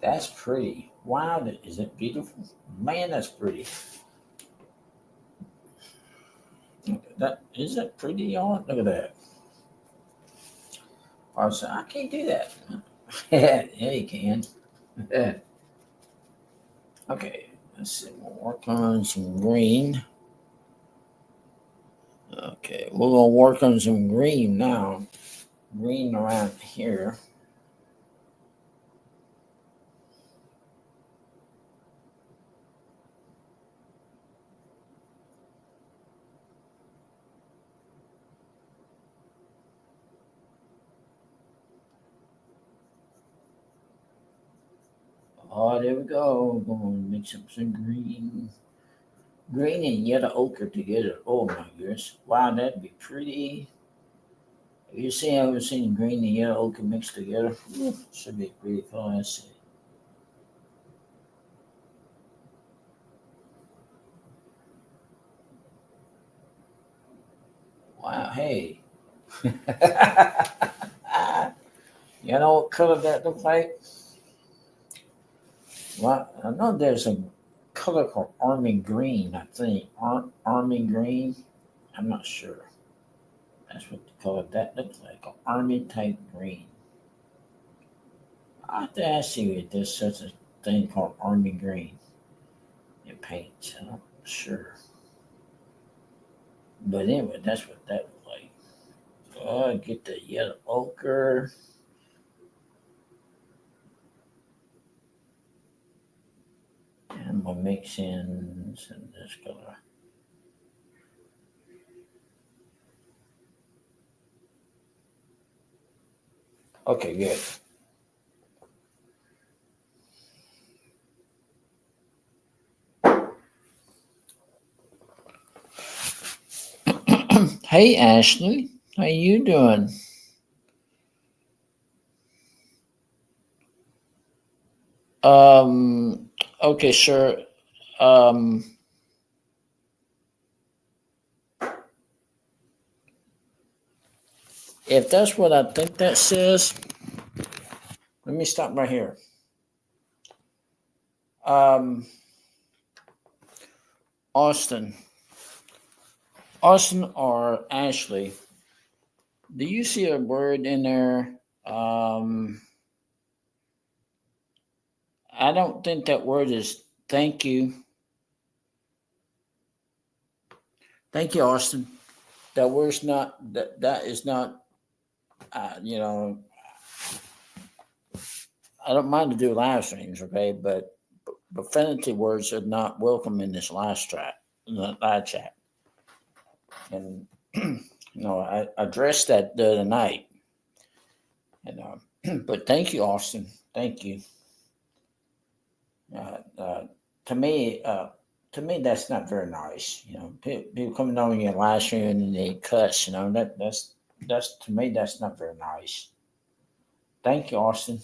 That's pretty. Wow, is it beautiful? Man, that's pretty. That is that pretty, y'all? Look at that. Austin, I can't do that. Yeah, you can. Okay, let's see. We'll work on some green. Okay, we're gonna work on some green now. Green around here. Oh, there we go. We're gonna mix up some green. Green and yellow ochre together. Oh my goodness. Wow, that'd be pretty. You see, I was seeing green and yellow ochre mixed together. Should be pretty fun. Let's see. Wow, hey. You know what color that looks like? Well, I know there's a color called army green, I think. Army green? I'm not sure. That's what the color that looks like. An army type green. I have to ask you if there's such a thing called army green in paint. I'm not sure. But anyway, that's what that looks like. Oh, get the yellow ochre. And I'm gonna mix in some of this color. Okay, good. Hey, Ashley. How you doing? Um, okay, sure. Um, if that's what I think that says, let me stop right here. Um, Austin. Austin or Ashley, do you see a word in there? I don't think that word is thank you. Thank you, Austin. That word's not, that is not, you know, I don't mind to do live streams, okay, but profanity words are not welcome in this live chat. And I addressed that the other night. And but thank you, Austin. Thank you. Uh, uh, to me, uh, that's not very nice. People coming on your live stream and they cuss. That's to me, that's not very nice. Thank you, Austin.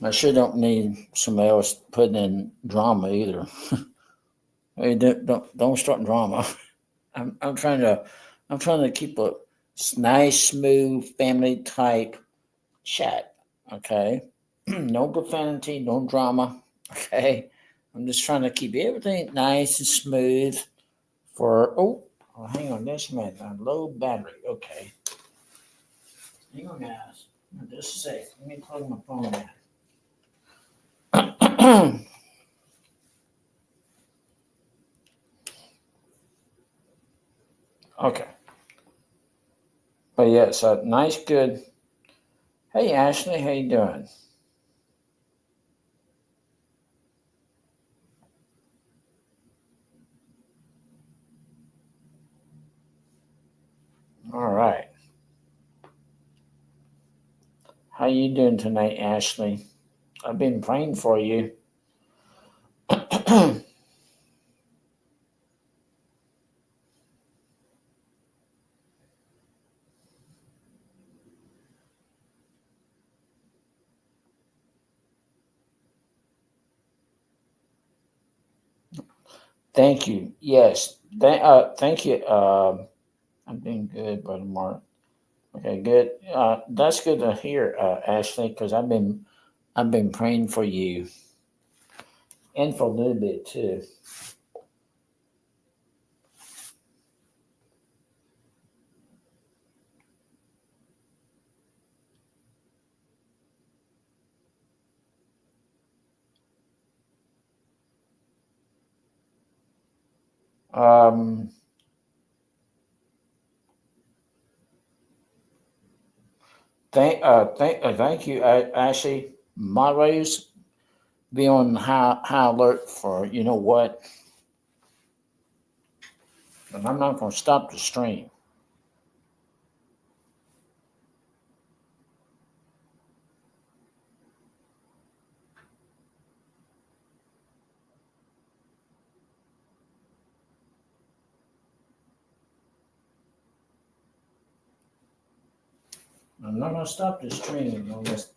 I sure don't need somebody else putting in drama either. Hey, don't start drama. I'm trying to keep a nice, smooth, family type chat. Okay, no profanity, no drama. Okay, I'm just trying to keep everything nice and smooth. Hang on, this man, low battery. Okay, hang on, guys. Just a sec. Let me plug my phone in. Okay. But yeah, so nice, good. Hey Ashley, how you doing? All right. How you doing tonight, Ashley? I've been praying for you. Thank you. Yes. Thank you. I'm doing good, Brother Mark. Okay, good. That's good to hear, Ashley, because I've been praying for you and for a little bit too. Um, thank you, Ashley. Moderators, be on high alert for you know what, and I'm not going to stop the stream. I'm not going to stop the stream unless.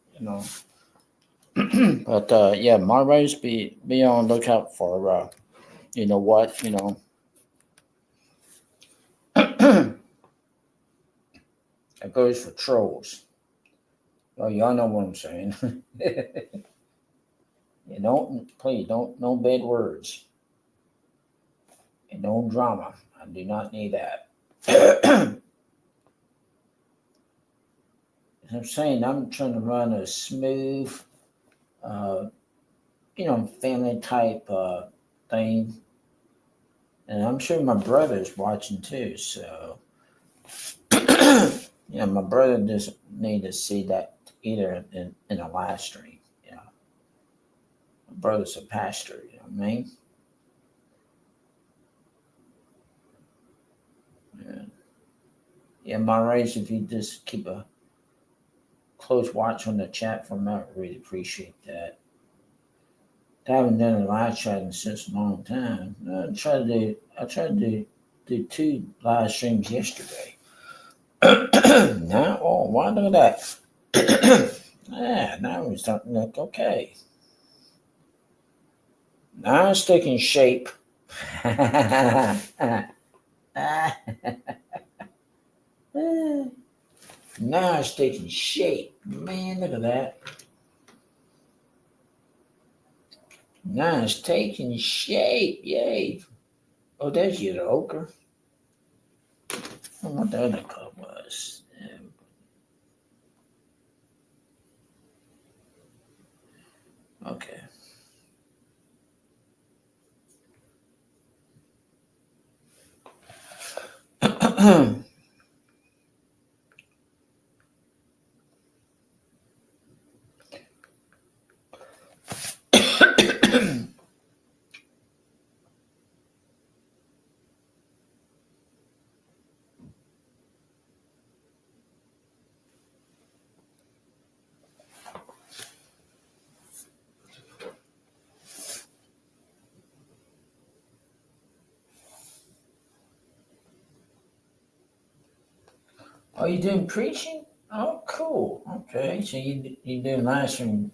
But yeah, moderators be on lookout for you know what that goes for trolls. Oh, y'all know what I'm saying. You don't please don't no bad words and no drama. I do not need that. I'm saying I'm trying to run a smooth, uh, family type thing, and I'm sure my brother's watching too. So, my brother just need to see that either in a live stream. My brother's a pastor. You know what I mean? MRAs, if you just keep a close watch on the chat from that, I really appreciate that. I haven't done a live chatting since a long time. I tried to do 2 live streams yesterday. Now, oh, why look at that? Yeah, now we're starting to look okay. Now it's taking shape. Now it's taking shape. Man, look at that. Now it's taking shape. Yay. Oh, there's your ochre. I don't know what the other color was. Okay. Oh, you doing preaching? Oh, cool. Okay, so you doing live stream.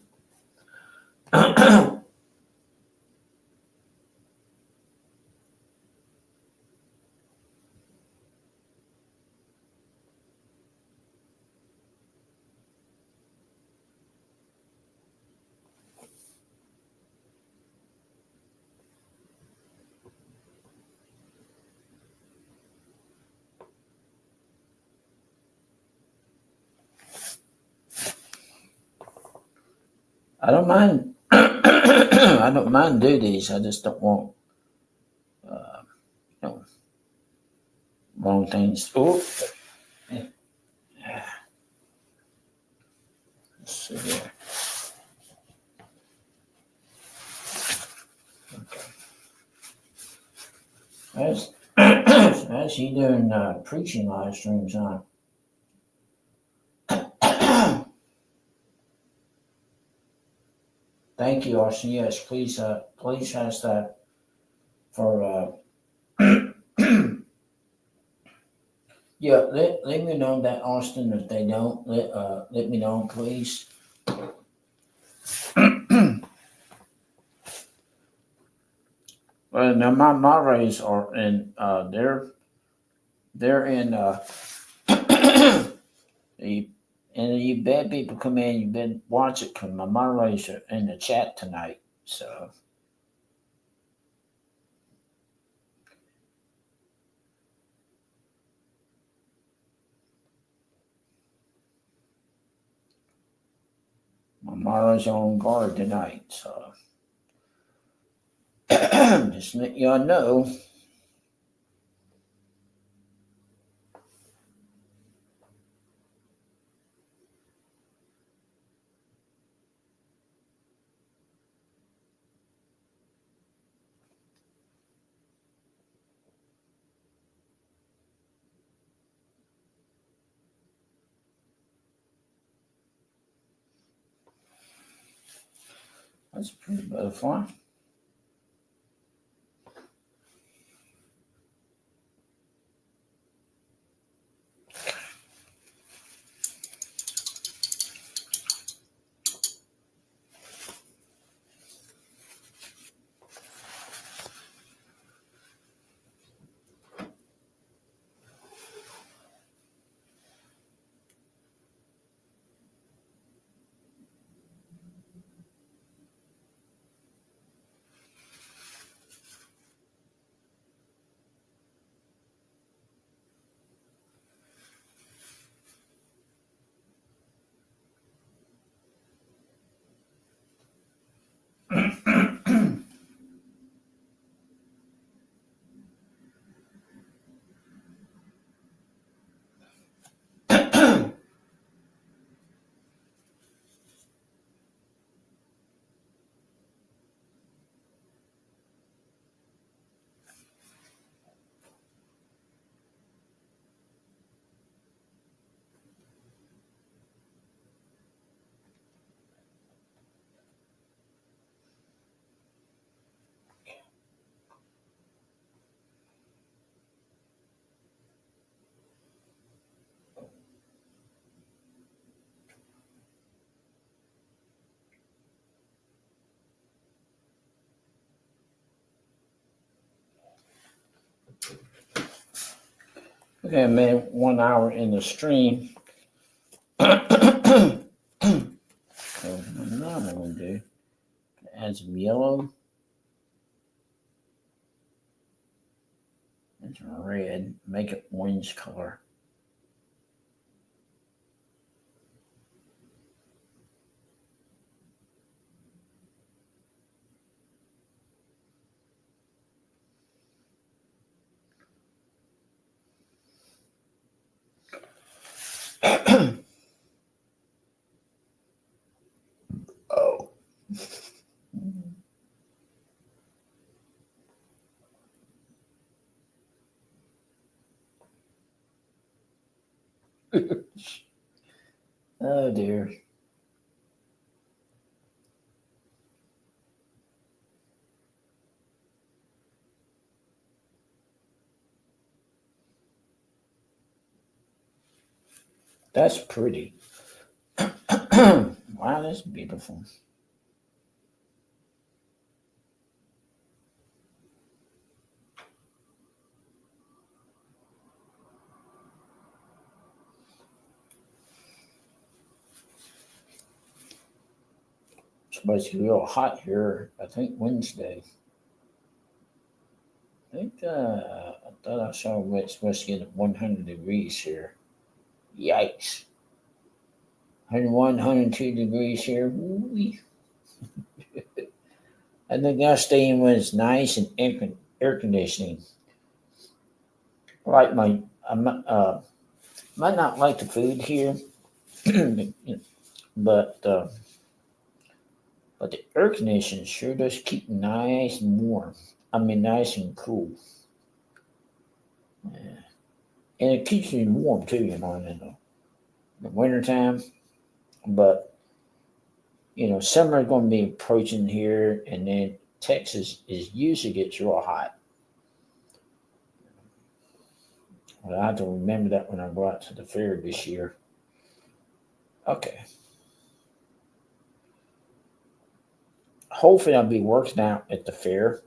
I don't mind. I don't mind do these. I just don't want, you know, wrong things. Oh, yeah. Let's see here. That's that's you doing preaching live streams, huh? Thank you, Austin. Yes, please ask that for. Yeah, let me know that, Austin. If they don't, let me know, please. Well, now my moderators are in. They're in. You, and you bad people come in. You better watch it because my moderators are in the chat tonight. So. My moderators are on guard tonight. So. Just let y'all know. That's a pretty butterfly. Okay, I made 1 hour in the stream. So now I'm going to do add some yellow and some red, make it orange color. Oh. Oh dear. That's pretty. Wow, that's beautiful. It's supposed to be real hot here, I think Wednesday. I thought I saw it's supposed to get 100 degrees here. Yikes. 101, 102 degrees here. Ooh. And the gas station was nice and air conditioning. Like might not like the food here, but the air conditioning sure does keep nice and warm. I mean, nice and cool. Yeah. And it keeps you warm too, in the wintertime. But, summer is going to be approaching here, and then Texas is usually gets real hot. Well, I have to remember that when I go out to the fair this year. Okay. Hopefully, I'll be working out at the fair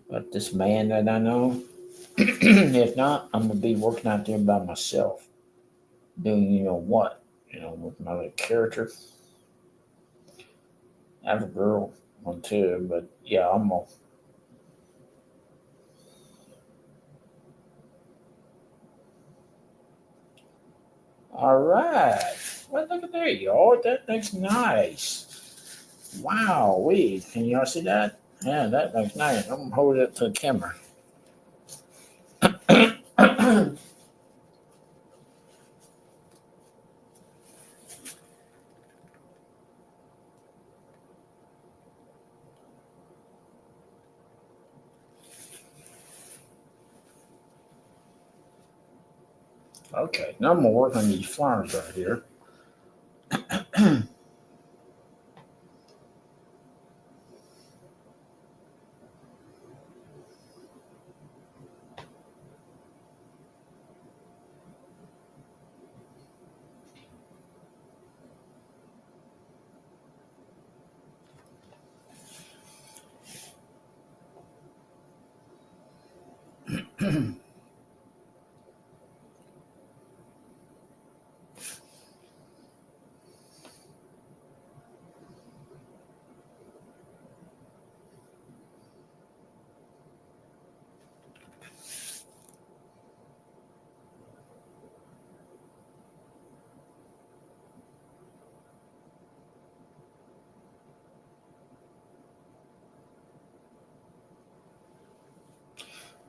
with this man that I know. If not, I'm gonna be working out there by myself, doing what, with my little character. I have a girl one too, but yeah, I'm gonna. All right. Well, look at there, y'all. That looks nice. Wow, can y'all see that? Yeah, that looks nice. I'm gonna hold it up to the camera. Okay, now I'm gonna work on these flowers right here.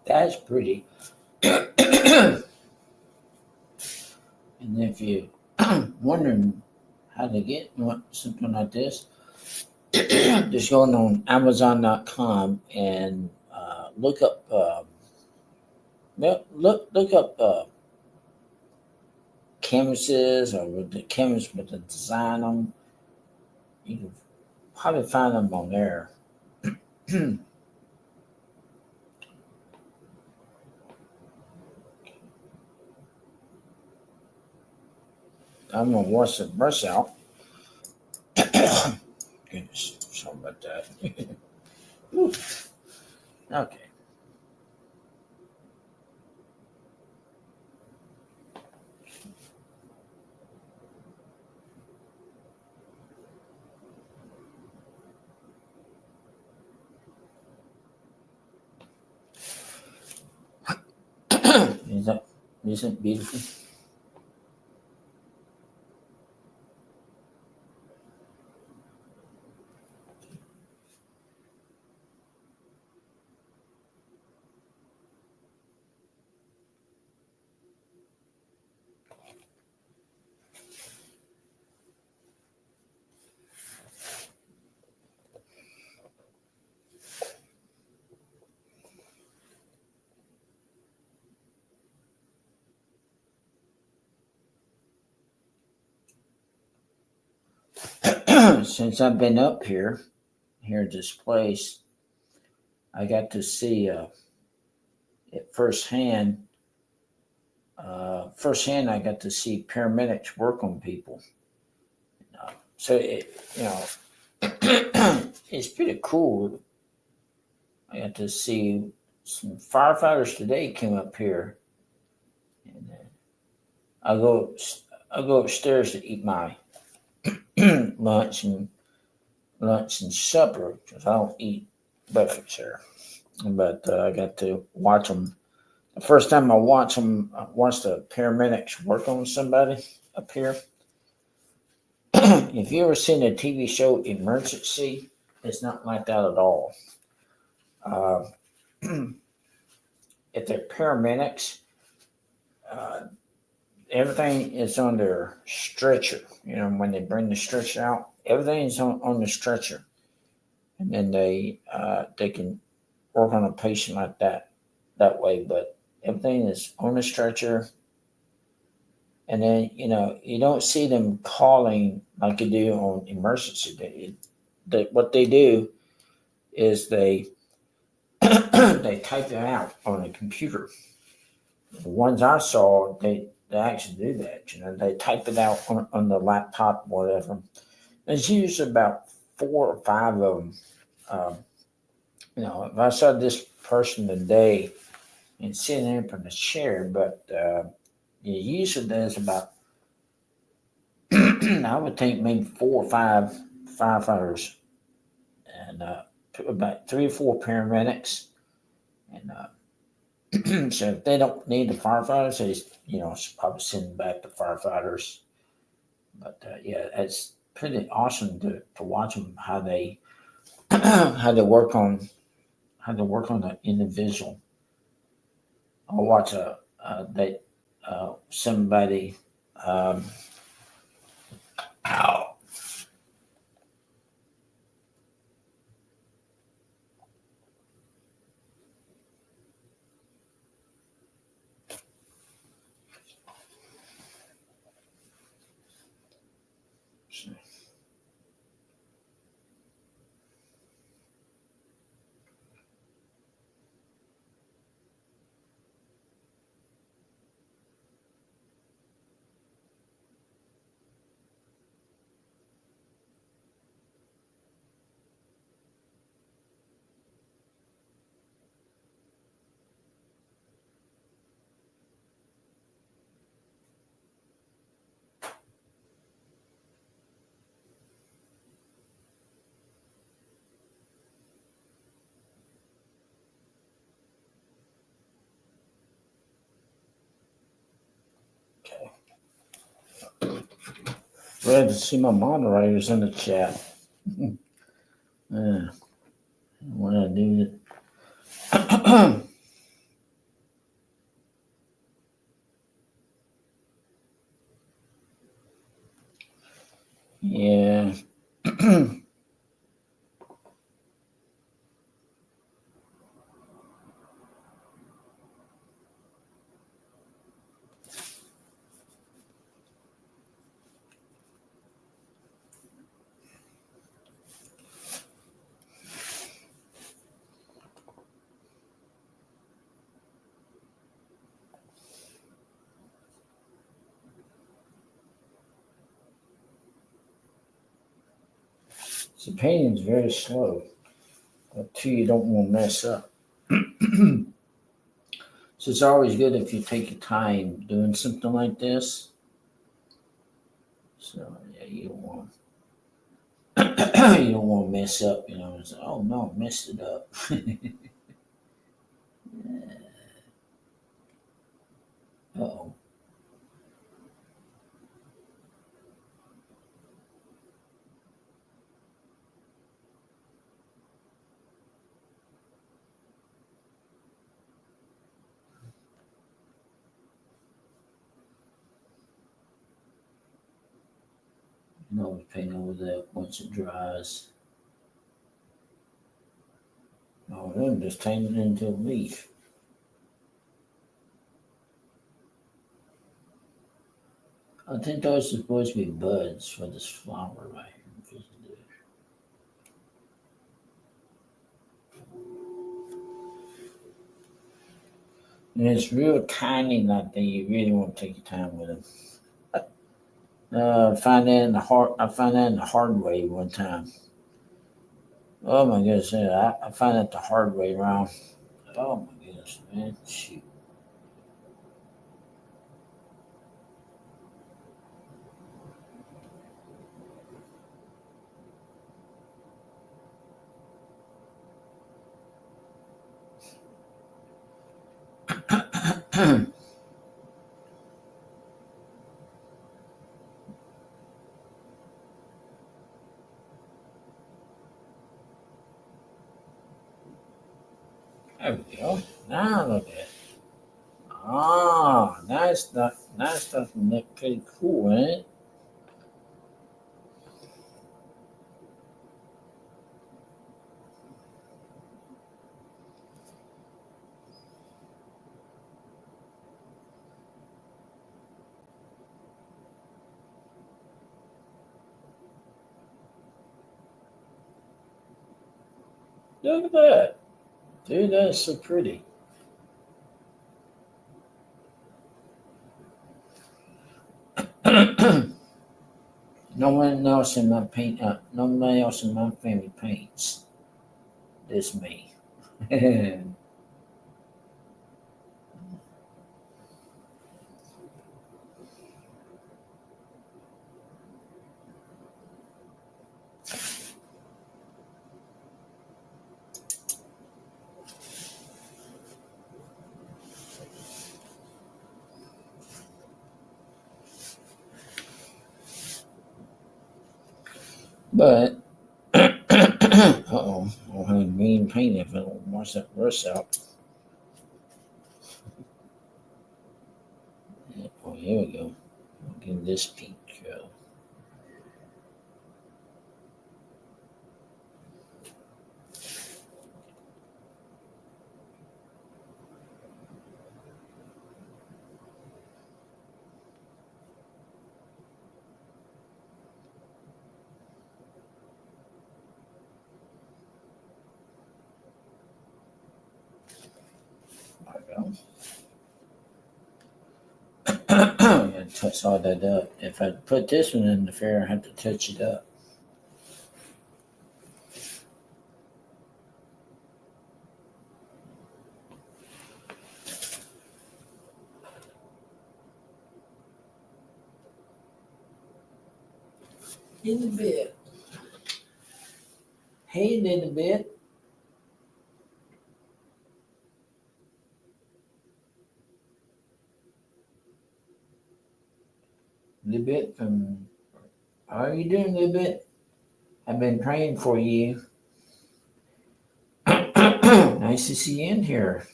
That's pretty. And if you're wondering how to get something like this, just going on Amazon.com and look up look up canvases or with the canvas with the design on 'em. You can probably find them on there. I'm gonna wash the brush out. Goodness, sorry about that. Okay. Isn't it beautiful? Since I've been up here at this place, I got to see it firsthand. Firsthand, I got to see paramedics work on people. So it's pretty cool. I got to see some firefighters today came up here, and I go I go upstairs to eat my lunch and supper because I don't eat breakfast here. But I got to watch them. The first time I watched them, I watched the paramedics work on somebody up here. If you ever seen a TV show Emergency, it's not like that at all. Uh, if they're paramedics, uh, everything is on their stretcher. You know, when they bring the stretcher out, everything is on the stretcher, and then they can work on a patient like that way. But everything is on the stretcher, and then you don't see them calling like you do on emergency. What they do is they they type it out on a computer. The ones I saw, they actually do that. You know, they type it out on the laptop, whatever. There's usually about 4 or 5 of them. Um, if I saw this person today and sitting up in the chair, but usually there's about I would think maybe 4 or 5 firefighters and about 3 or 4 paramedics, and so if they don't need the firefighters, they probably send back the firefighters. But yeah, it's pretty awesome to watch them how they how they work on the individual. I'll watch somebody. Um, ow. Okay. Glad to see my moderators in the chat. What I do that. Yeah. So painting is very slow. But two, you don't want to mess up. So it's always good if you take your time doing something like this. So yeah, you don't want you don't want to mess up. It's, oh no, messed it up. Uh-oh. No paint over there once it dries. Oh, then just turn it into a leaf. I think those are supposed to be buds for this flower right here. And it's real tiny like that. You really want to take your time with them. I found that in the hard way one time. Oh my goodness, I found that the hard way around. Oh my goodness, man, shoot. There we go. Now look at it. Ah, nice stuff. Nice stuff. Look pretty cool, ain't it? Look at that. Dude, that's so pretty. No one else in my paint. Nobody else in my family paints. This me. But uh-oh, I'll have green paint if I don't wash that rust out. Oh, here we go. I'll give this pink. There we go. I touch all that up. If I put this one in the fair, I have to touch it up. In a bit. Hey, little bit. Little bit from. How are you doing, little bit? I've been praying for you. Nice to see you in here.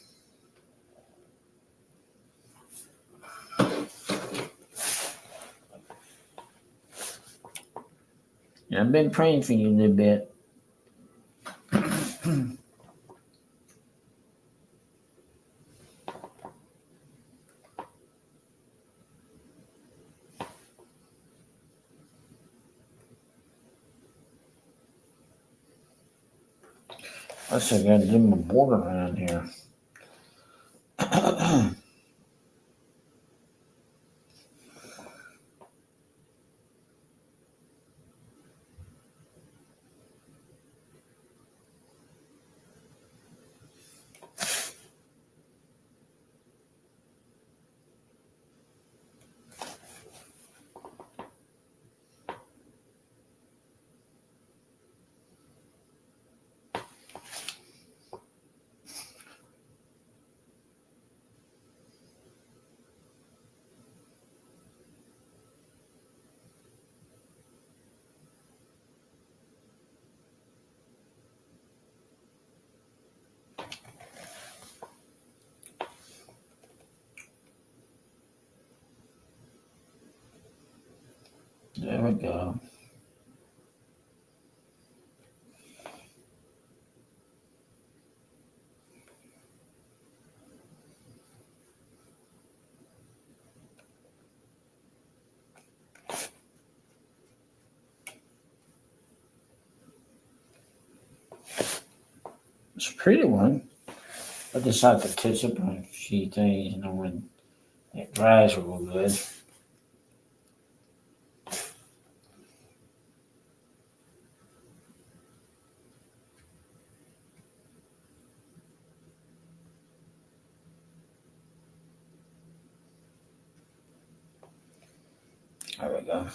I've been praying for you a little bit. I still got to do my border around here. There we go. It's a pretty one. I just like to touch up on a few things, when it dries real good. There we go.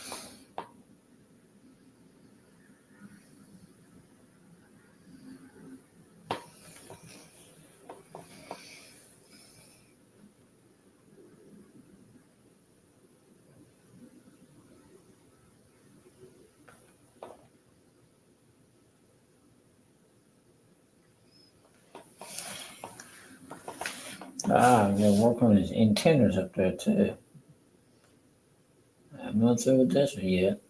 I'm going to work on his antennas up there too. I'm not through with this one yet.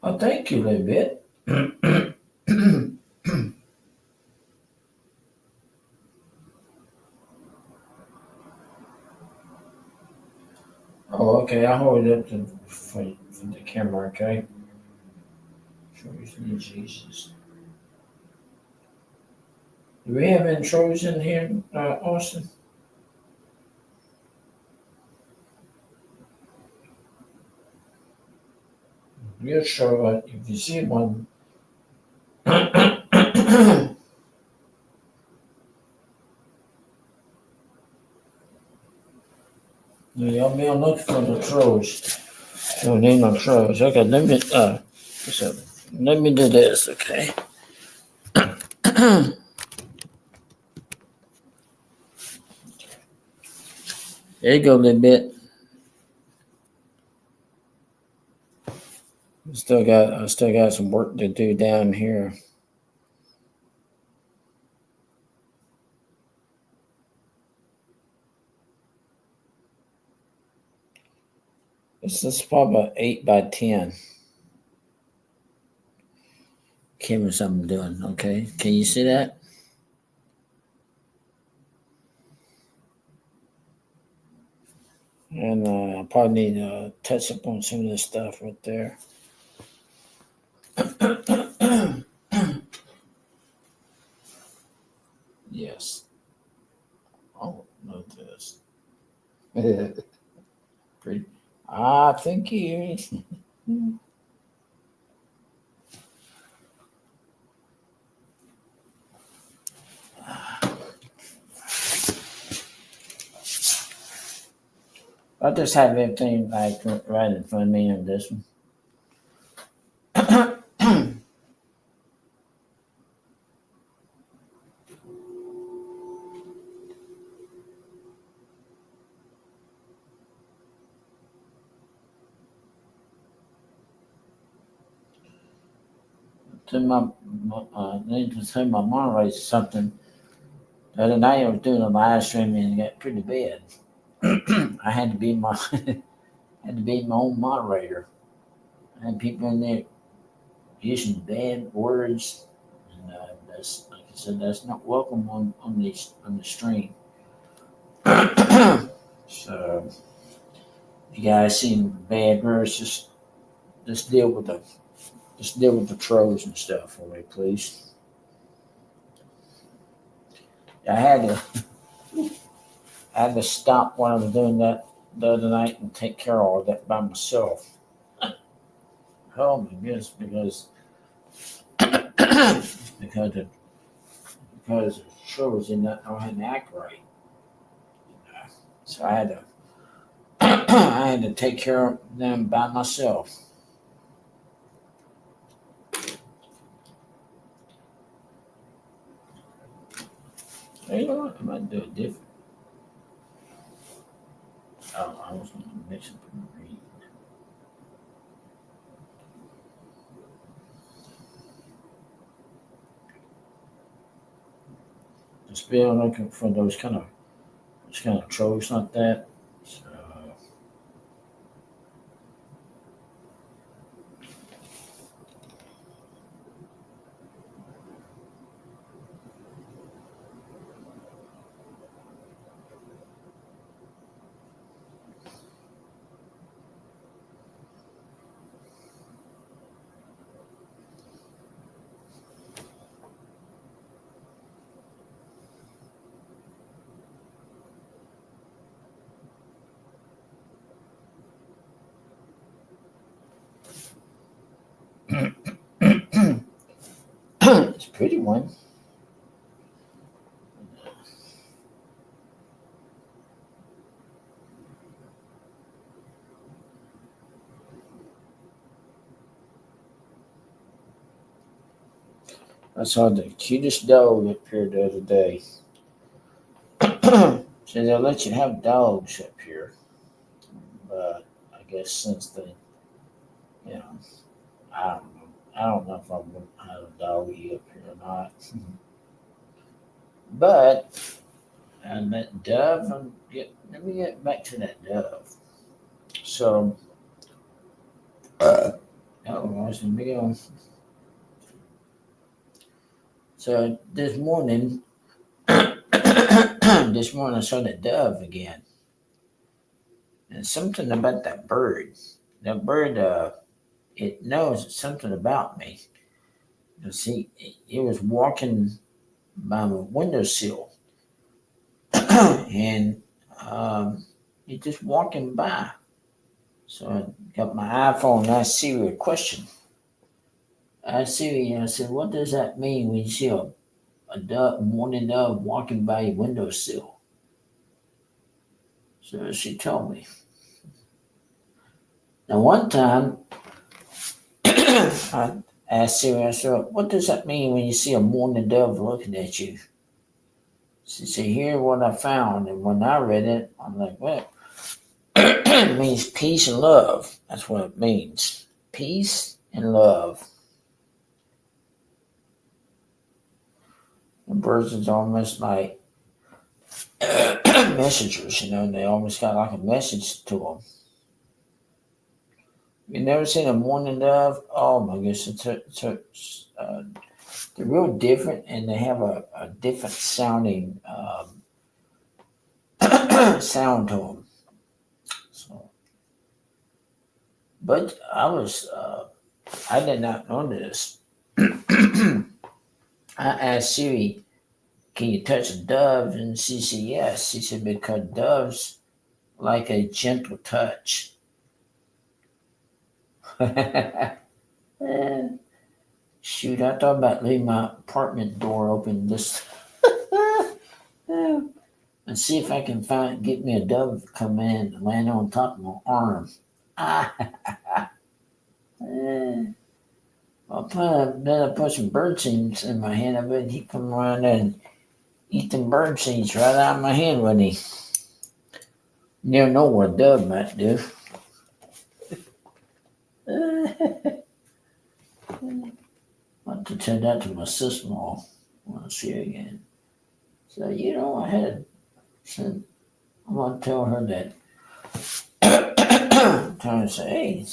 Oh, thank you a little bit. Oh, okay. I'll hold it up for the camera, okay? Praise me, Jesus. Do we have intros in here, Austin? You're sure if you see one. Y'all be on look for the trolls. Your name on trolls. Okay, so let me do this, okay? There you go a little bit. I still got some work to do down here. This is probably about 8 by 10. Cameras I'm doing, okay? Can you see that? And I probably need to touch up on some of this stuff right there. Yes. Oh, no, this. Pretty. Thank you. I just have everything like right in front of me on this one. I need to tell my mom something. The other night I was doing a live stream and it got pretty bad. I had to be my own moderator. I had people in there using bad words, and that's like I said, that's not welcome on the stream. So if you guys see bad words, just deal with them. Just deal with the trolls and stuff for me, please. I had to I had to stop what I was doing that the other night and take care of all that by myself. Oh my goodness, because the trolls did not know how to act right. So I had to I had to take care of them by myself. You know what? I might do it different. Oh, I was going to mix it with green. Just be looking for those kind of trolls like that. So, it's a pretty one. I saw the cutest dog up here the other day. So they'll let you have dogs up here, but I guess since they, you know, I don't know. I don't know if I'm gonna have a doggy up here or not. But and that dove, let me get back to that dove. So, oh, let me go. So this morning, this morning I saw the dove again, and something about that bird. That bird, it knows something about me. You see, it was walking by my windowsill, and it just walking by. So I got my iPhone and I asked Siri a question. I Siri, I said, "What does that mean when you see a dove, morning dove walking by your windowsill?" So she told me. Now, one time, I asked Siri, I said, "What does that mean when you see a morning dove looking at you?" She said, "Here's what I found." And when I read it, I'm like, "Well, it means peace and love." That's what it means. Peace and love. The birds is almost like messengers, they almost got like a message to them. You never seen a morning dove? Oh my goodness, they're real different, and they have a different sounding sound to them. So, but I did not know this. I asked Siri, "Can you touch a dove?" And she said yes. She said because doves like a gentle touch. Shoot, I thought about leaving my apartment door open just and see if I can get me a dove to come in and land on top of my arm. Then I put some bird seeds in my hand. I bet he'd come around and eat them bird seeds right out of my hand, wouldn't he? You never know what a dove might do. I'll have to tell that to my sister-in-law when I see her again. So, I said, I'm going to tell her that. I'm trying to say, hey,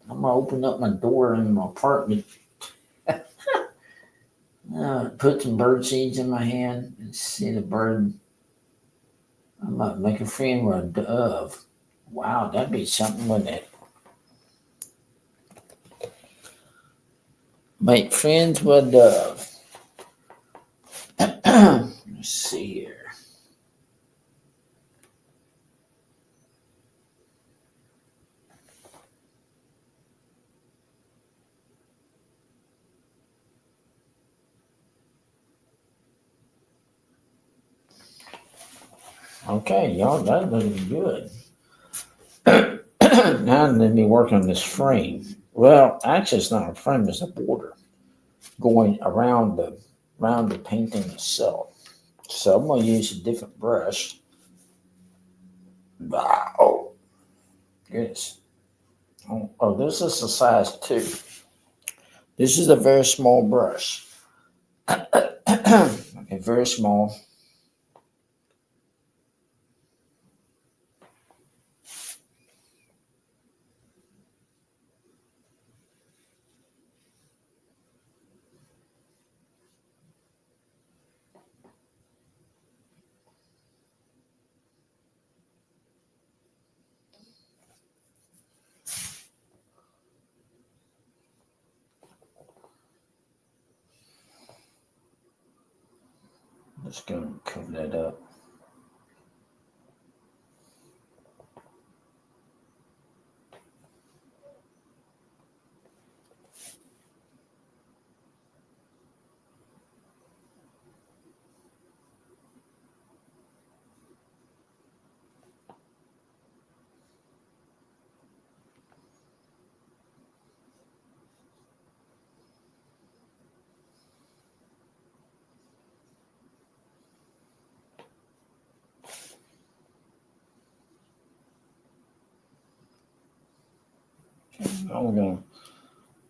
I'm going to open up my door in my apartment, put some bird seeds in my hand, and see the bird. I might make a friend with a dove. Wow, that'd be something, wouldn't it? Make friends with a dove. Let's see here. Okay, y'all, that looking good. Now let me work on this frame. Well, actually, it's not a frame; it's a border going around the painting itself. So I'm going to use a different brush. Oh, goodness. Oh, this is a size 2. This is a very small brush. Okay, very small. Just going to cover that up. I'm going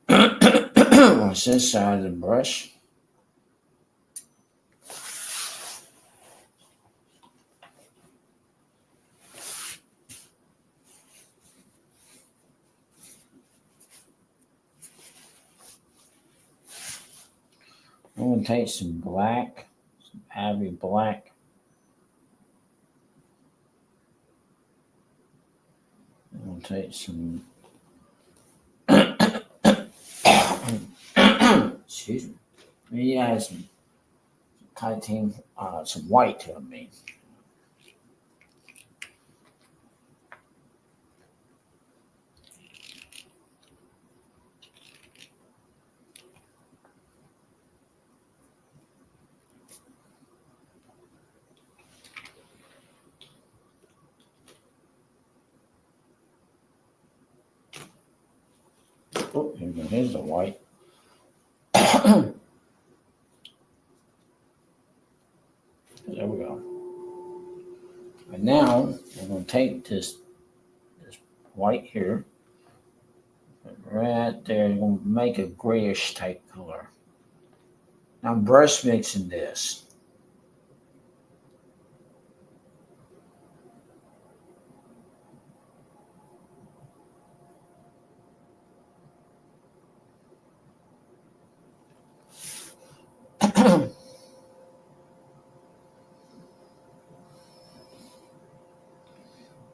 to watch this side of the brush. I'm going to take some black, some Abbey black. I'm going to take some excuse me. Maybe add some titanium, some white to me. Oh, here we go. Here's the white. There we go. And now we're going to take this white here, right there. You're going to make a grayish type color. Now I'm brush mixing this.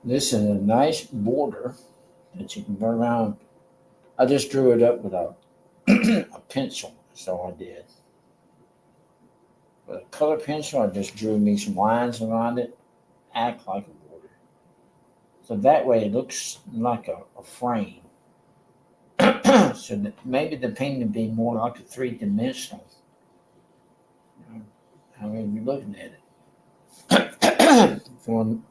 This is a nice border that you can run around. I just drew it up with a pencil. That's all I did. With a color pencil, I just drew me some lines around it, act like a border. So that way it looks like a frame. So that maybe the painting would be more like a 3-dimensional. How are you looking at it? If you want,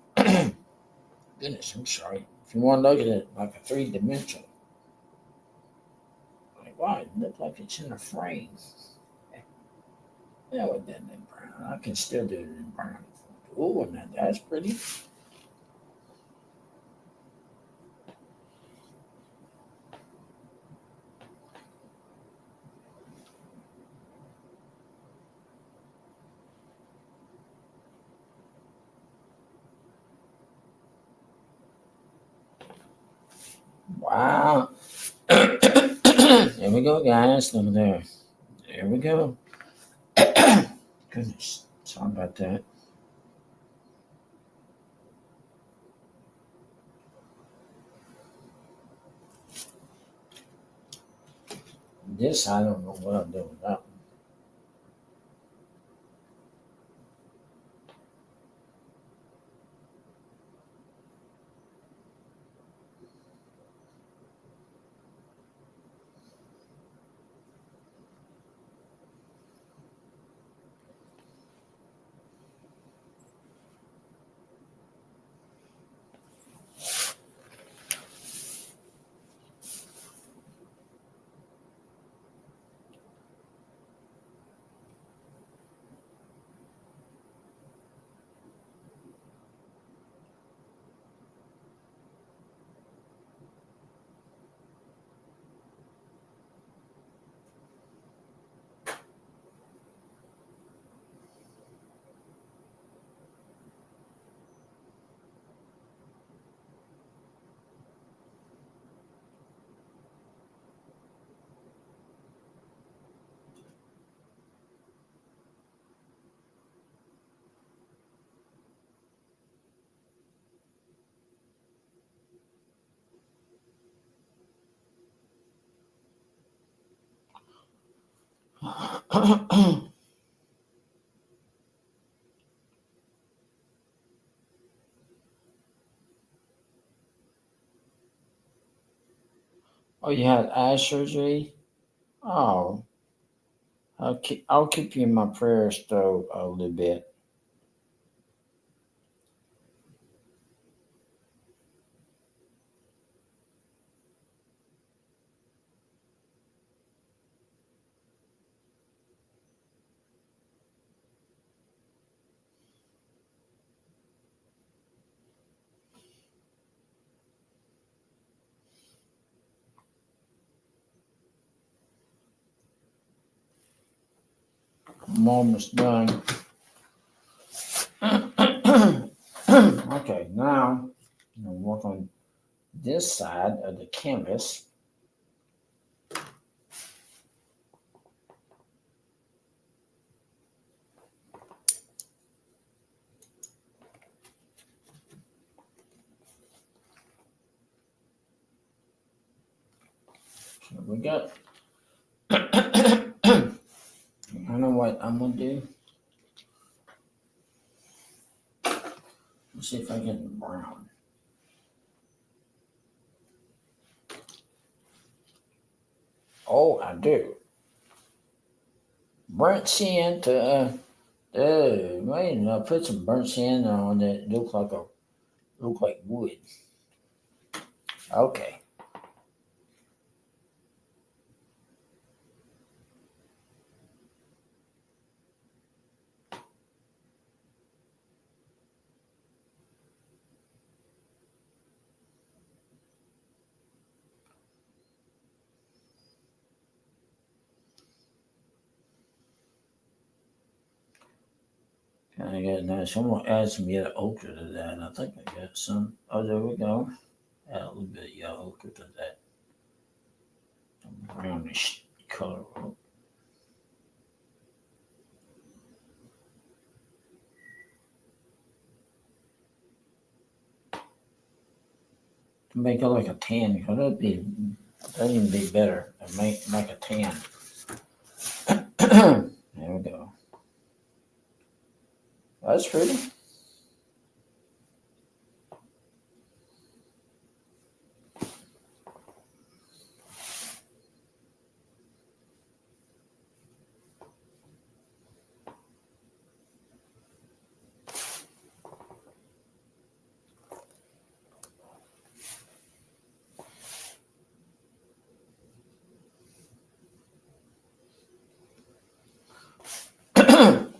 goodness, I'm sorry. If you want to look at it like a 3-dimensional, like wow, it looks like it's in a frame. Yeah, with that in brown, I can still do it in brown. Oh, now that's pretty. Wow. There we go, guys. Look there. There we go. Goodness, sorry about that. This, I don't know what I'm doing with that one. Oh, you had eye surgery? Oh, I'll keep you in my prayers though a little bit. I'm almost done. Okay, now I'm gonna work on this side of the canvas. So we got. I know what I'm gonna do. Let's see if I get the brown. Oh, I do. Burnt sand to wait, I put some burnt sand on that look like wood. Okay. I got nice. I'm gonna add some yellow ochre to that. I think I got some. Oh, there we go. Add a little bit of yellow ochre to that brownish color. To make it like a tan, because that'd even be better. To make a tan. There we go. That's pretty.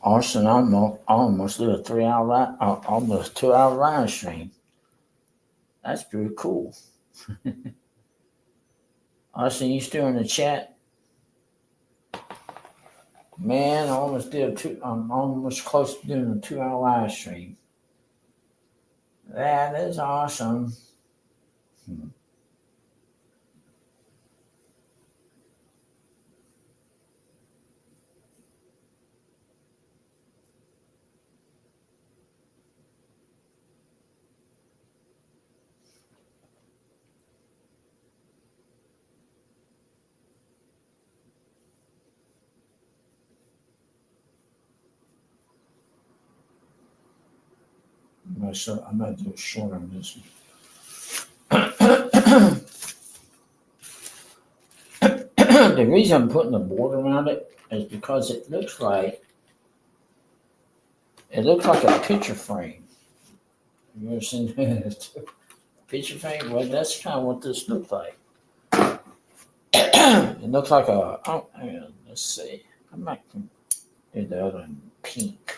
Austin, I almost did a 3 hour, almost 2 hour live stream. That's pretty cool. Austin, you still in the chat? Man, I almost did I'm almost close to doing a 2 hour live stream. That is awesome. might do a short on this one. The reason I'm putting the board around it is because it looks like a picture frame. Have you ever seen that? Picture frame? Well, that's kind of what this looks like. It looks like let's see. I might do the other one pink.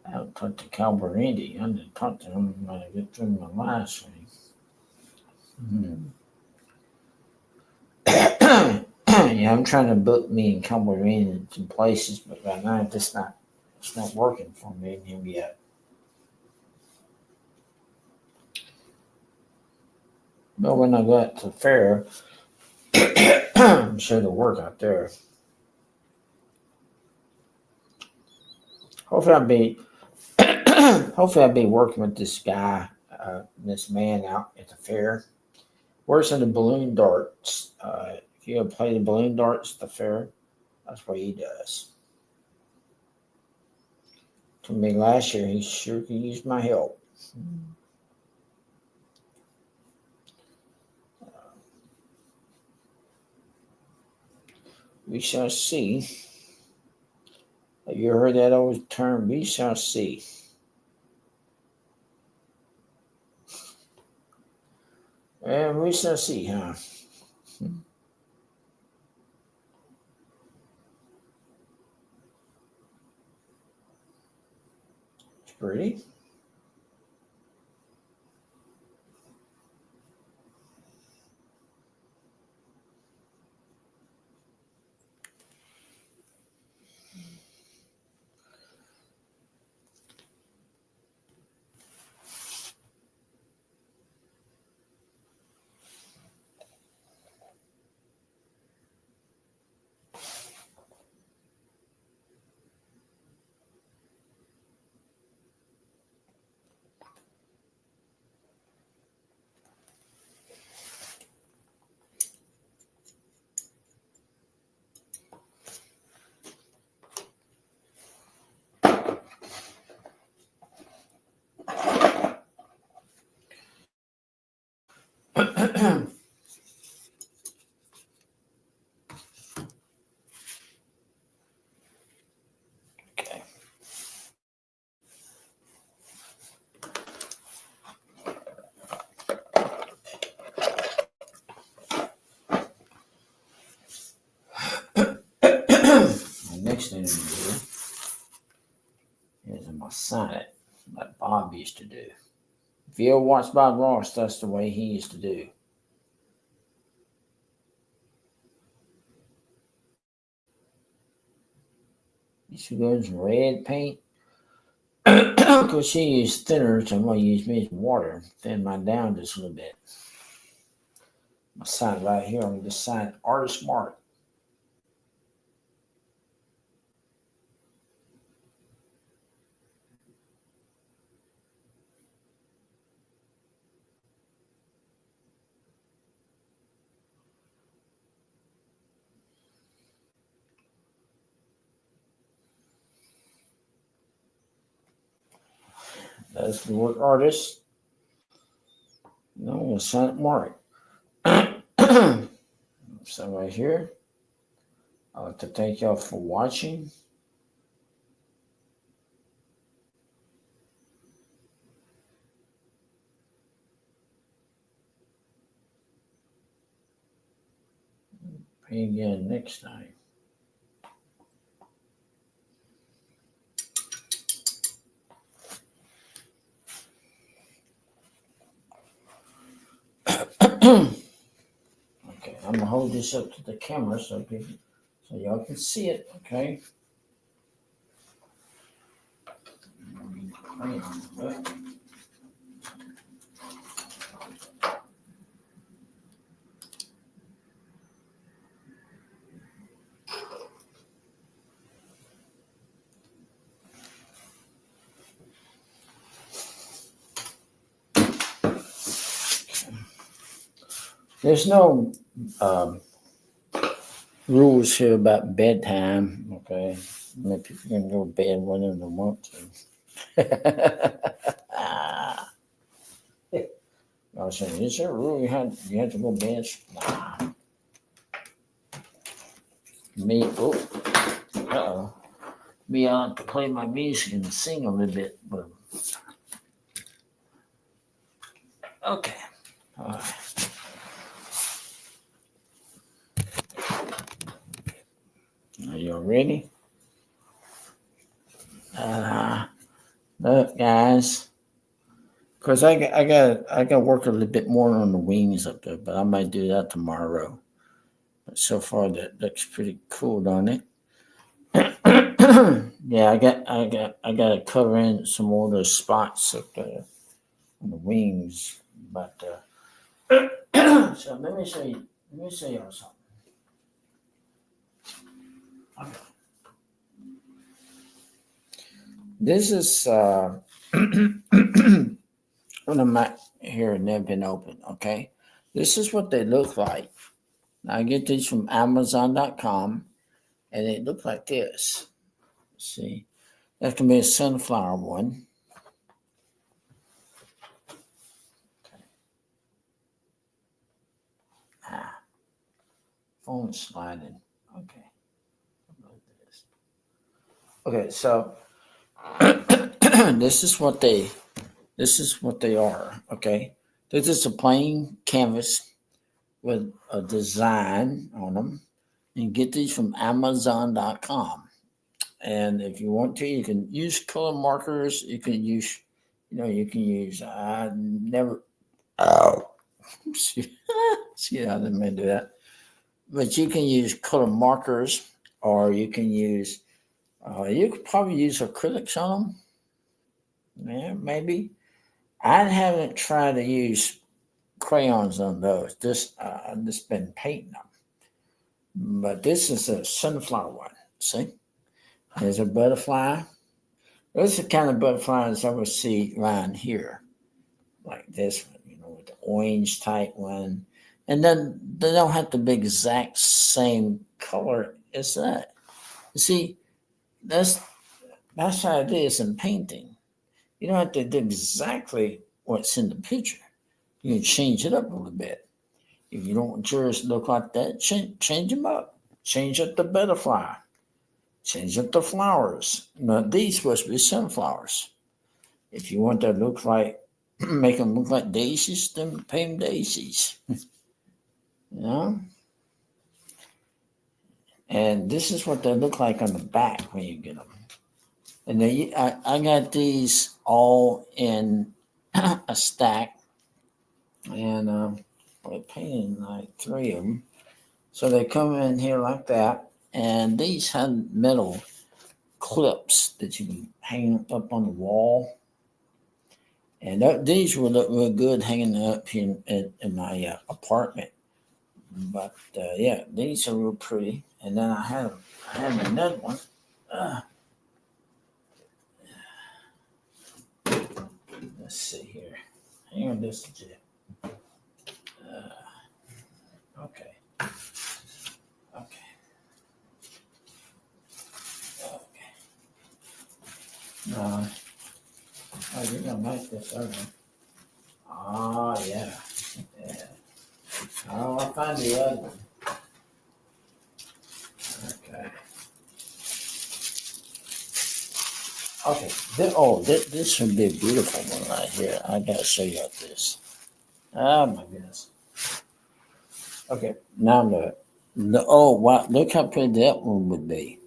I haven't talked to Cowboy Randy. I didn't talk to him when I get through my live stream. Yeah, I'm trying to book me and Cowboy Randy in some places, but right now it's not working for me and him yet. But when I got to the fair, I'm sure it'll work out there. Hopefully I'll be working with this guy, this man out at the fair. Works in the balloon darts. If you ever play the balloon darts at the fair, that's what he does. To me last year, he sure could use my help. We shall see. Have you heard that old term? We shall see. And we shall see, huh? It's pretty. Okay. The next thing I'm going to do is I'm going to sign it like Bob used to do. If you ever watch Bob Ross, that's the way he used to do. You should go in some red paint. Because she used thinner, so I'm going to use me some water. Thin mine down just a little bit. I'll sign it right here. I'm going to just sign Artist Mark. That's the word artist. No, I'm going to sign it Mark. So right here. I'd like to thank y'all for watching. Pay again next time. Okay, I'm gonna hold this up to the camera so y'all can see it. Okay. There's no rules here about bedtime. Okay, I mean, people can go to bed whenever they want to. I was saying, is there a rule you had to go bench? Nah. Me, me, I have to play my music and sing a little bit, but okay. All right. Are you ready? Look, guys. Because I got to work a little bit more on the wings up there, but I might do that tomorrow. But so far, that looks pretty cool, don't it? Yeah, I got to cover in some more of those spots up there on the wings. But so let me show you. Let me show you something. Okay. This is one of my here never been open. Okay, this is what they look like. I get these from Amazon.com, and they look like this. See, that can be a sunflower one. Phone sliding. Okay. Okay, so this is what they are. Okay, this is a plain canvas with a design on them. You can get these from Amazon.com. And if you want to, you can use color markers. You can use, I never, oh, see how they may do that. But you can use color markers, or you can use, you could probably use acrylics on them. Yeah, maybe. I haven't tried to use crayons on those. I've just been painting them. But this is a sunflower one. See? There's a butterfly. Those are the kind of butterflies I would see around here. Like this one, with the orange type one. And then they don't have to be exact same color as that. You see, that's how it is in painting. You don't have to do exactly what's in the picture. You can change it up a little bit. If you don't want yours to look like that, change them up. Change up the butterfly. Change up the flowers. Now, these supposed to be sunflowers. If you want that to look like, make them look like daisies, then paint them daisies. And this is what they look like on the back when you get them. And I got these all in a stack, and I painted like 3 of them. So they come in here like that, and these have metal clips that you can hang up on the wall. And these will look real good hanging up here in my apartment. But yeah, these are real pretty. And then I have another one. Let's see here. Hang on just a bit. Okay. No. Oh, you're going to make this other one. Oh, yeah. Oh, I'll find the other one. Okay. This would be a beautiful one right here. I got to show you this. Oh, my goodness. Okay. Now look. Wow. Look how pretty that one would be.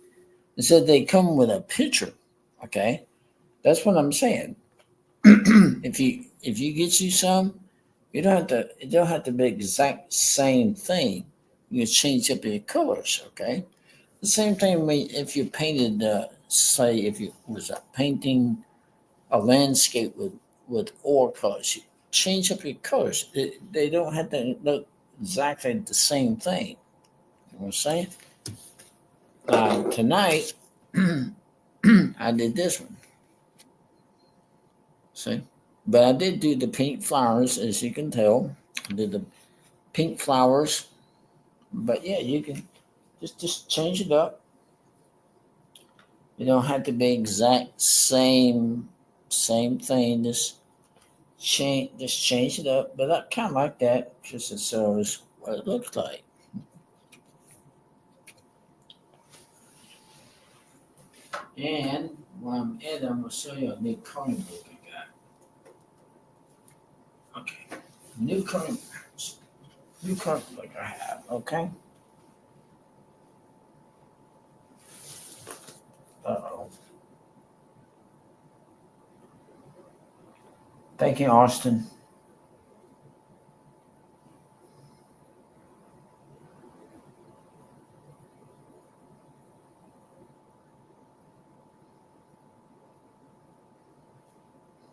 It said they come with a picture. Okay. That's what I'm saying. If you get you some, it don't have to be exact same thing. You can change up your colors, okay? The same thing if you painted, say, if you was painting a landscape with oil colors, you change up your colors. They don't have to look exactly the same thing. You know what I'm saying? Tonight, I did this one. See? But I did do the pink flowers, as you can tell. I did the pink flowers. But yeah, you can just change it up. You don't have to be exact same Same thing. Just change it up. But I kind of like that because it shows what it looks like. And while I'm at it, I'm gonna show you a new coloring book I got. Okay, new coloring book I have. Okay. Uh-oh. Thank you, Austin.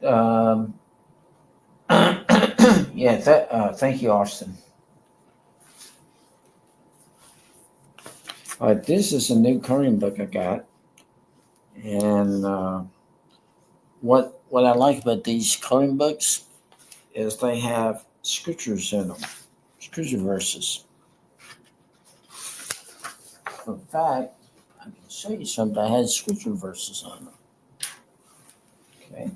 Um, yeah, thank you, Austin. This is a new coloring book I got, and what I like about these coloring books is they have scriptures in them, scripture verses. In fact, I can show you something. I had scripture verses on them. Okay.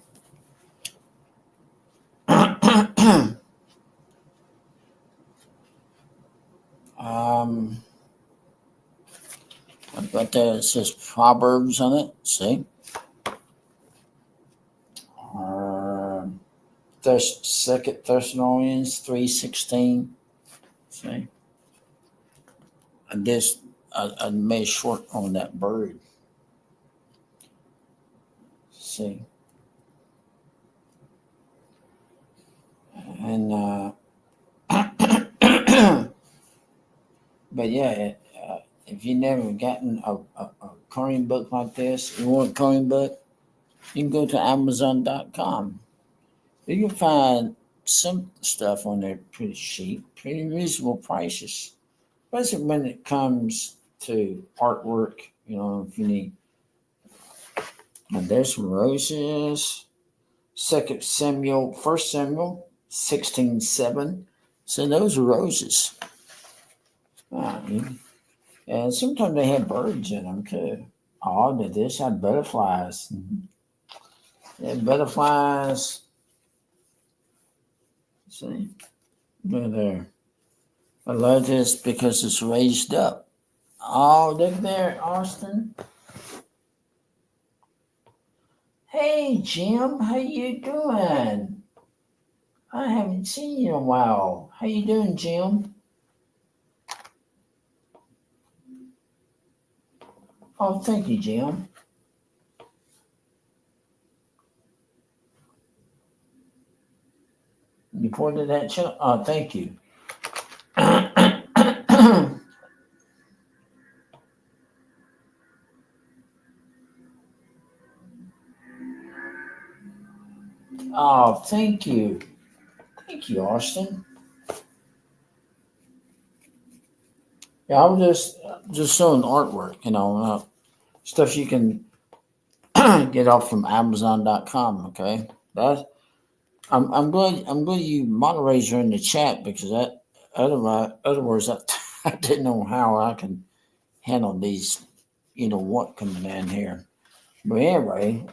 um, but it says Proverbs on it. See, Second Thessalonians 3:16. See, I made short on that bird. See, and but yeah, if you never gotten a coloring book like this, you want a coloring book, you can go to Amazon.com. You can find some stuff on there pretty cheap, pretty reasonable prices. Especially when it comes to artwork, if you need. And there's some roses. First Samuel 16:7. So those are roses. Uh, and sometimes they have birds in them too. Oh, this had butterflies. Yeah, butterflies. See, look there. I love this because it's raised up. Oh, look there, Austin. Hey, Jim, how you doing? I haven't seen you in a while. How you doing, Jim? Oh, thank you, Jim. You pointed that show? Oh, thank you. Oh, thank you. Thank you, Austin. Yeah, I was just showing artwork, stuff you can get off from Amazon.com. Okay, I'm glad you moderators are in the chat because otherwise I didn't know how I can handle these, what coming in here. But anyway,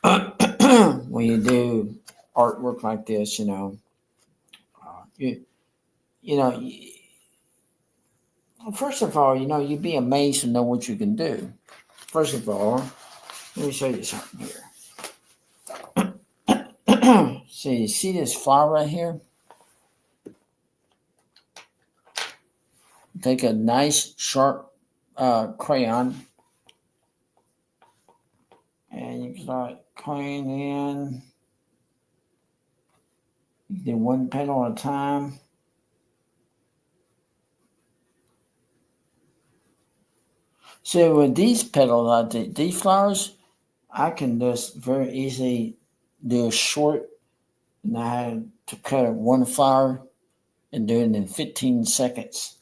when you do artwork like this, you you know, you, first of all, you'd be amazed to know what you can do. First of all, let me show you something here. So you see this flower right here? Take a nice sharp crayon and you start coloring in. You do one petal at a time. So with these petals, these flowers, I can just very easily do a short, and I had to cut one flower and do it in 15 seconds.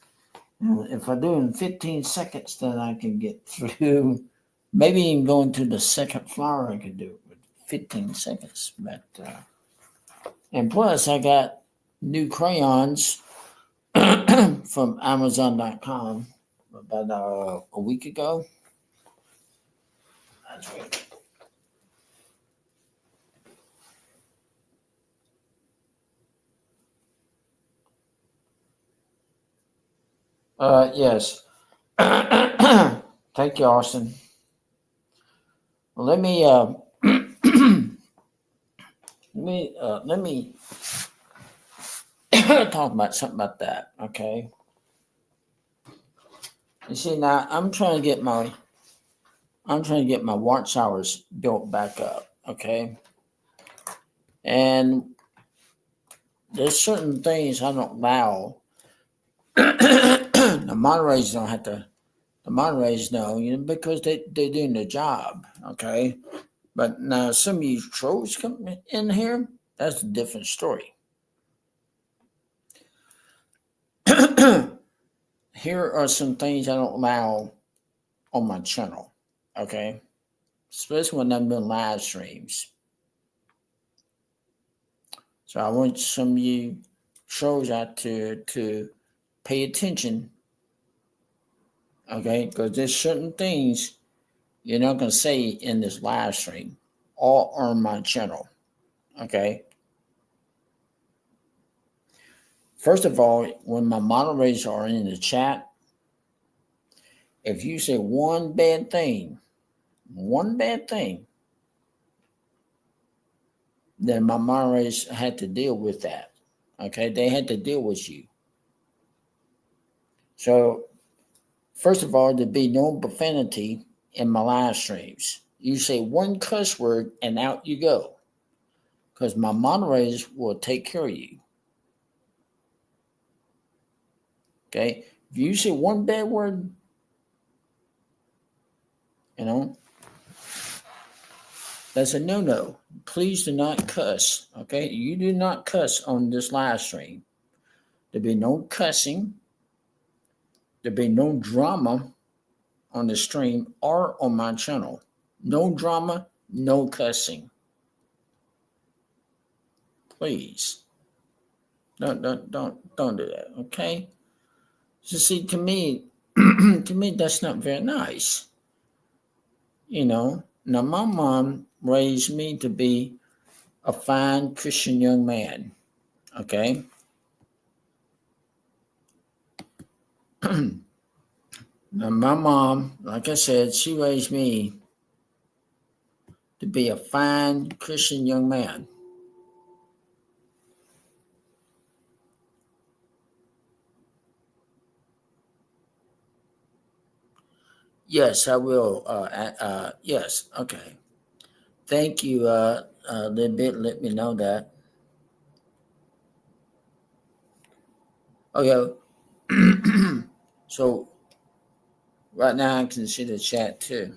And if I do it in 15 seconds, then I can get through, maybe even going to the second flower, I could do it with 15 seconds. But and plus, I got new crayons from Amazon.com about a week ago. That's right. Yes. Thank you, Austin. Well, let me talk about something about that. Okay. You see, now I'm trying to get my watch hours built back up. Okay, and there's certain things I don't allow. The moderators don't have to. The moderators know, because they're doing the job. Okay, but now some of you trolls come in here. That's a different story. Here are some things I don't allow on my channel. Okay, especially when I'm doing live streams. So I want some of you trolls out to pay attention. Okay, because there's certain things you're not going to say in this live stream, all on my channel. Okay. First of all, when my moderators are in the chat, if you say one bad thing, then my moderators had to deal with that. Okay, they had to deal with you. So, first of all, there'd be no profanity in my live streams. You say one cuss word and out you go, because my moderators will take care of you. Okay, if you say one bad word, that's a no-no. Please do not cuss. Okay, you do not cuss on this live stream. There'll be no cussing. There'll be no drama on the stream or on my channel. No drama, no cussing. Please, don't do that. Okay. So see, to me, that's not very nice. Now my mom raised me to be a fine Christian young man. Okay. Now my mom, like I said, she raised me to be a fine Christian young man. Yes, I will. Yes. Okay. Thank you. Let me know that. Okay. So right now I can see the chat too.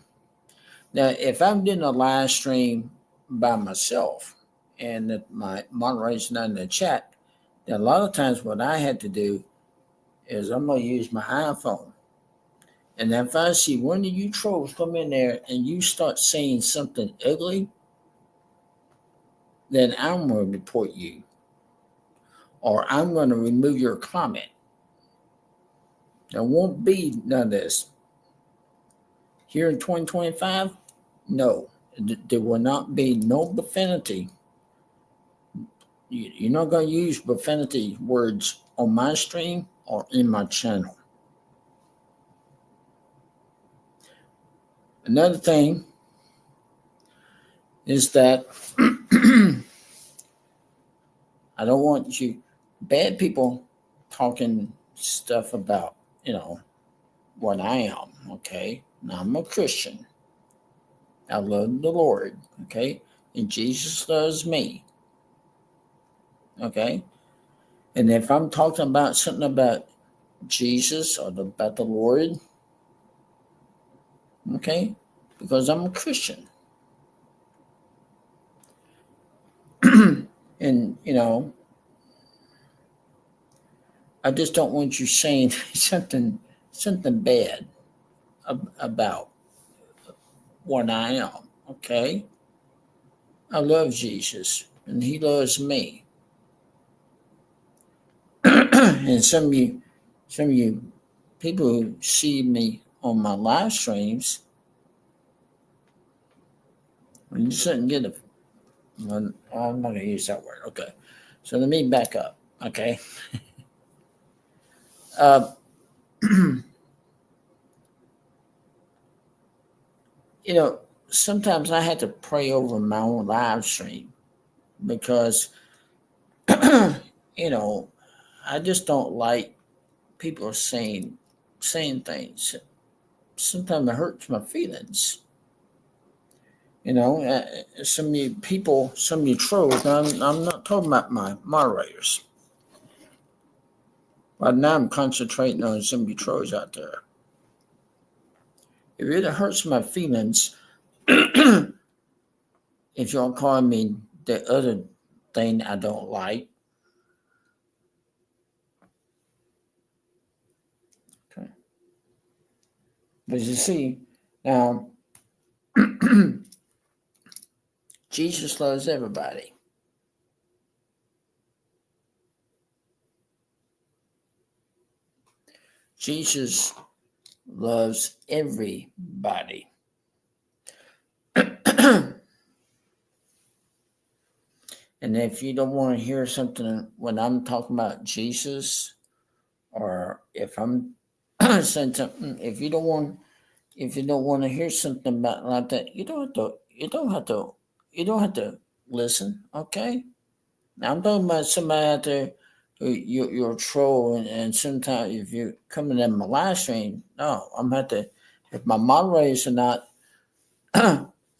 Now, if I'm doing a live stream by myself and my moderator's not in the chat, then a lot of times what I had to do is I'm going to use my iPhone. And if I see one of you trolls come in there and you start saying something ugly, then I'm going to report you. Or I'm going to remove your comment. There won't be none of this. Here in 2025, no. There will not be no profanity. You're not going to use profanity words on my stream or in my channel. Another thing is that I don't want you bad people talking stuff about, what I am, okay? Now, I'm a Christian. I love the Lord, okay? And Jesus loves me, okay? And if I'm talking about something about Jesus or about the Lord, okay? Because I'm a Christian. And, I just don't want you saying something bad about what I am, okay? I love Jesus, and he loves me. And some of you people who see me on my live streams, when you shouldn't get I'm not going to use that word. Okay. So let me back up. Okay. you know, sometimes I had to pray over my own live stream because, you know, I just don't like people saying things. Sometimes it hurts my feelings. Some of you people, some of you trolls. Now, I'm not talking about my moderators, but now I'm concentrating on some of you trolls out there. It really hurts my feelings if y'all call me the other thing I don't like. Okay. But you see, now Jesus loves everybody. Jesus loves everybody. And if you don't want to hear something when I'm talking about Jesus, or if I'm saying something, if you don't want to hear something about like that, you don't have to listen. Okay. Now I'm talking about somebody out there who you're a troll, and sometimes if you're coming in my live stream, no, I'm have to. If my moderators are not,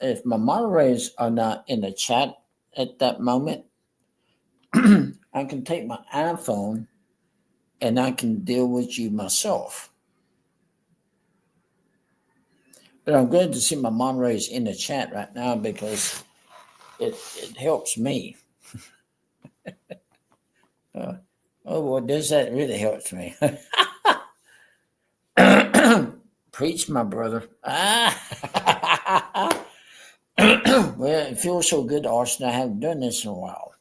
if my moderators are not in the chat at that moment, I can take my iPhone and I can deal with you myself. But I'm glad to see my moderators in the chat right now because it helps me. Oh, well, does that really helps me? Preach, my brother. Well, it feels so good, Austin. I haven't done this in a while.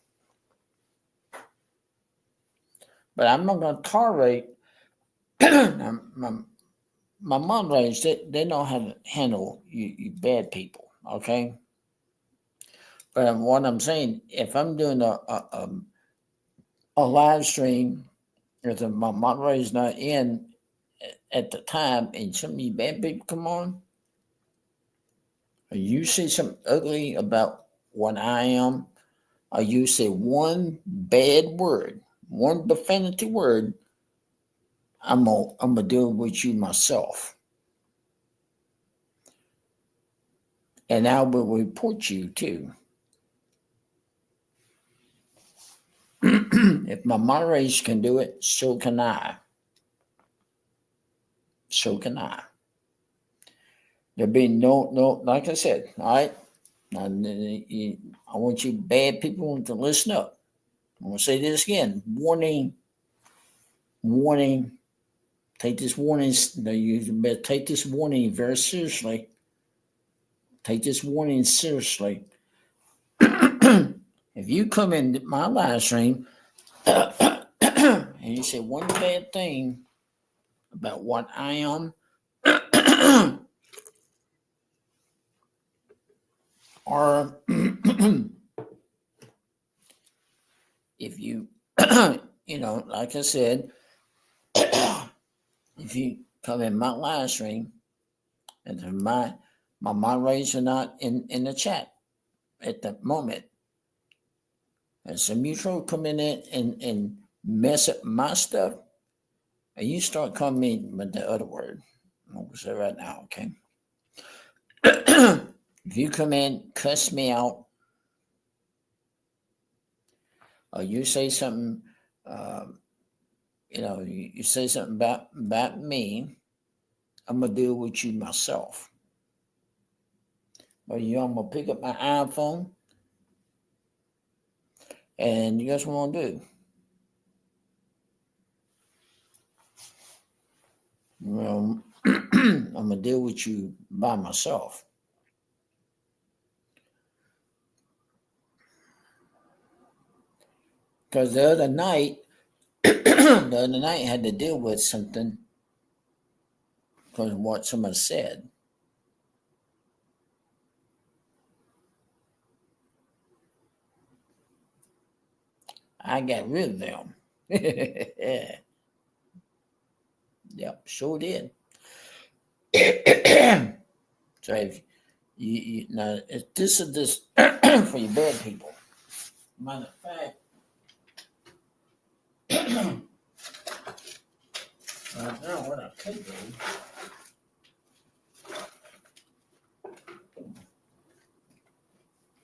But I'm not going to tolerate my moderators. They know how to handle you bad people, okay? But what I'm saying, if I'm doing a live stream, if my moderator's not in at the time and some of you bad people come on, or you say something ugly about what I am, or you say one bad word, one profanity word, I'm gonna deal with you myself. And I will report you too. If my moderators can do it, so can I. So can I. There'll be no, like I said, all right? I want you bad people to listen up. I'm going to say this again. Warning. Take this warning. You better take this warning very seriously. Take this warning seriously. If you come in my live stream and you say one bad thing about what I am, or if you, like I said, if you come in my live stream and my moderators are not in the chat at the moment, and some mutual come in and mess up my stuff, and you start calling me with the other word. I'm going to say right now, okay? If you come in, cuss me out, or you say something, you say something about me, I'm going to deal with you myself. But I'm going to pick up my iPhone, and you guys what I'm going to do? Well, I'm going to deal with you by myself. Because the other night I had to deal with something because of what someone said. I got rid of them. Yep. sure did. So if you now, if this is this for you bad people. Matter of fact, now what I could do.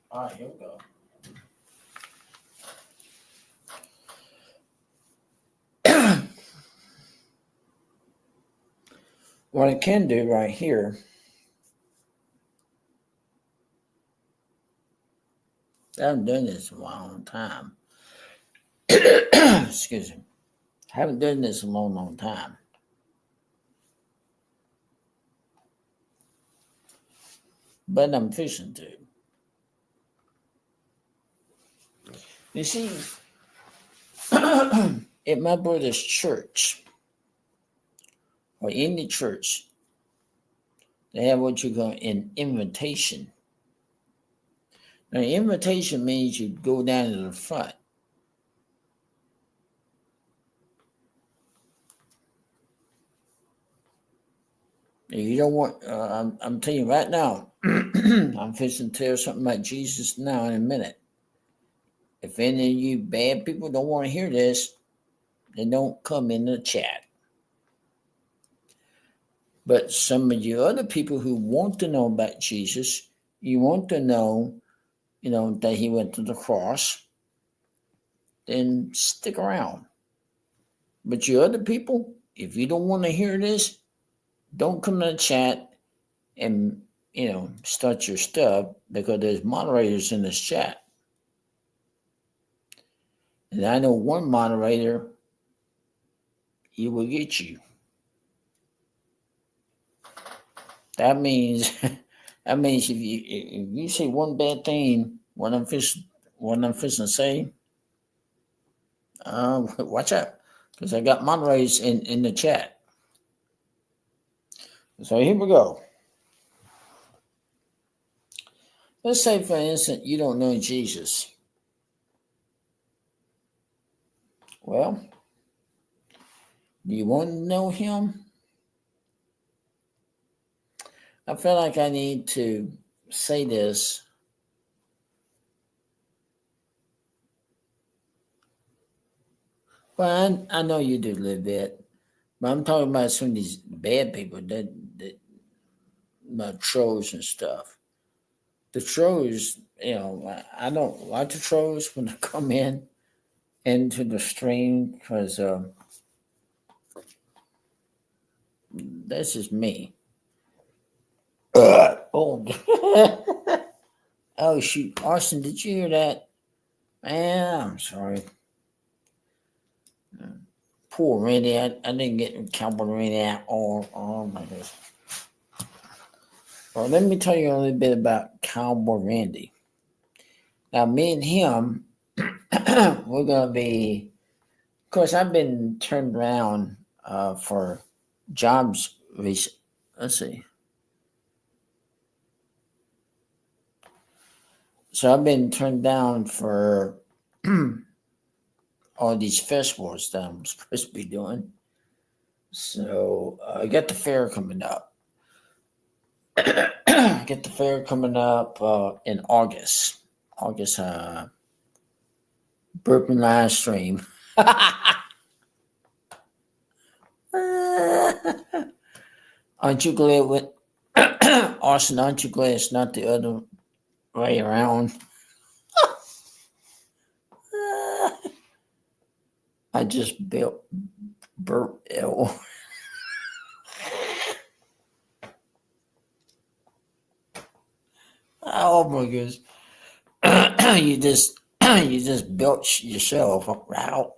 All right, here we go. What I can do right here, I haven't done this in a long time. Excuse me. I haven't done this in a long time. But I'm fishing to. You see, at my brother's church, or in the church, they have what you call an invitation. Now, invitation means you go down to the front. You don't want, I'm telling you right now, I'm fixing to tell something about Jesus now in a minute. If any of you bad people don't want to hear this, then don't come in the chat. But some of you other people who want to know about Jesus, you want to know, that he went to the cross, then stick around. But you other people, if you don't want to hear this, don't come to the chat and, start your stuff, because there's moderators in this chat. And I know one moderator, he will get you. That means if you say one bad thing, what I'm fixing to say, watch out, because I got moderators in the chat. So here we go. Let's say, for instance, you don't know Jesus. Well, do you want to know him? I feel like I need to say this. Well, I know you do a little bit, but I'm talking about some of these bad people that trolls and stuff. The trolls, I don't like the trolls when they come into the stream, because that's just me. Oh, oh shoot, Austin, did you hear that? Man, I'm sorry. Poor Randy, I didn't get Cowboy Randy out. Oh my goodness. Well, let me tell you a little bit about Cowboy Randy. Now, me and him, we're going to be, of course, I've been turned around for jobs. Let's see. So I've been turned down for all these festivals that I'm supposed to be doing. So I got the fair coming up. Get the fair coming up in August. Burping live stream. Aren't you glad with Austin? Aren't you glad it's not the other way around? I just burp L. Oh my goodness! you just belch yourself out.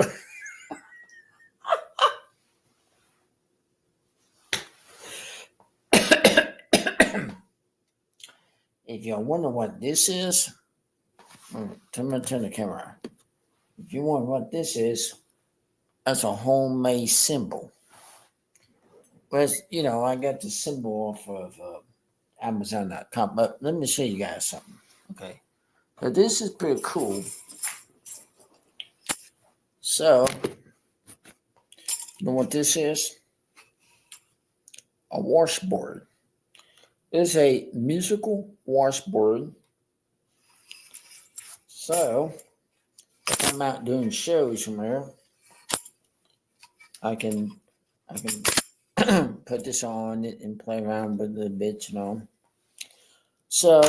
If you wonder what this is, turn the camera. If you wonder what this is, that's a homemade symbol. But I got the symbol off of Amazon.com. But let me show you guys something. Okay, so this is pretty cool. So, you know what this is? a washboard. It's a musical washboard. So if I'm out doing shows somewhere, I can put this on it and play around with the bits, So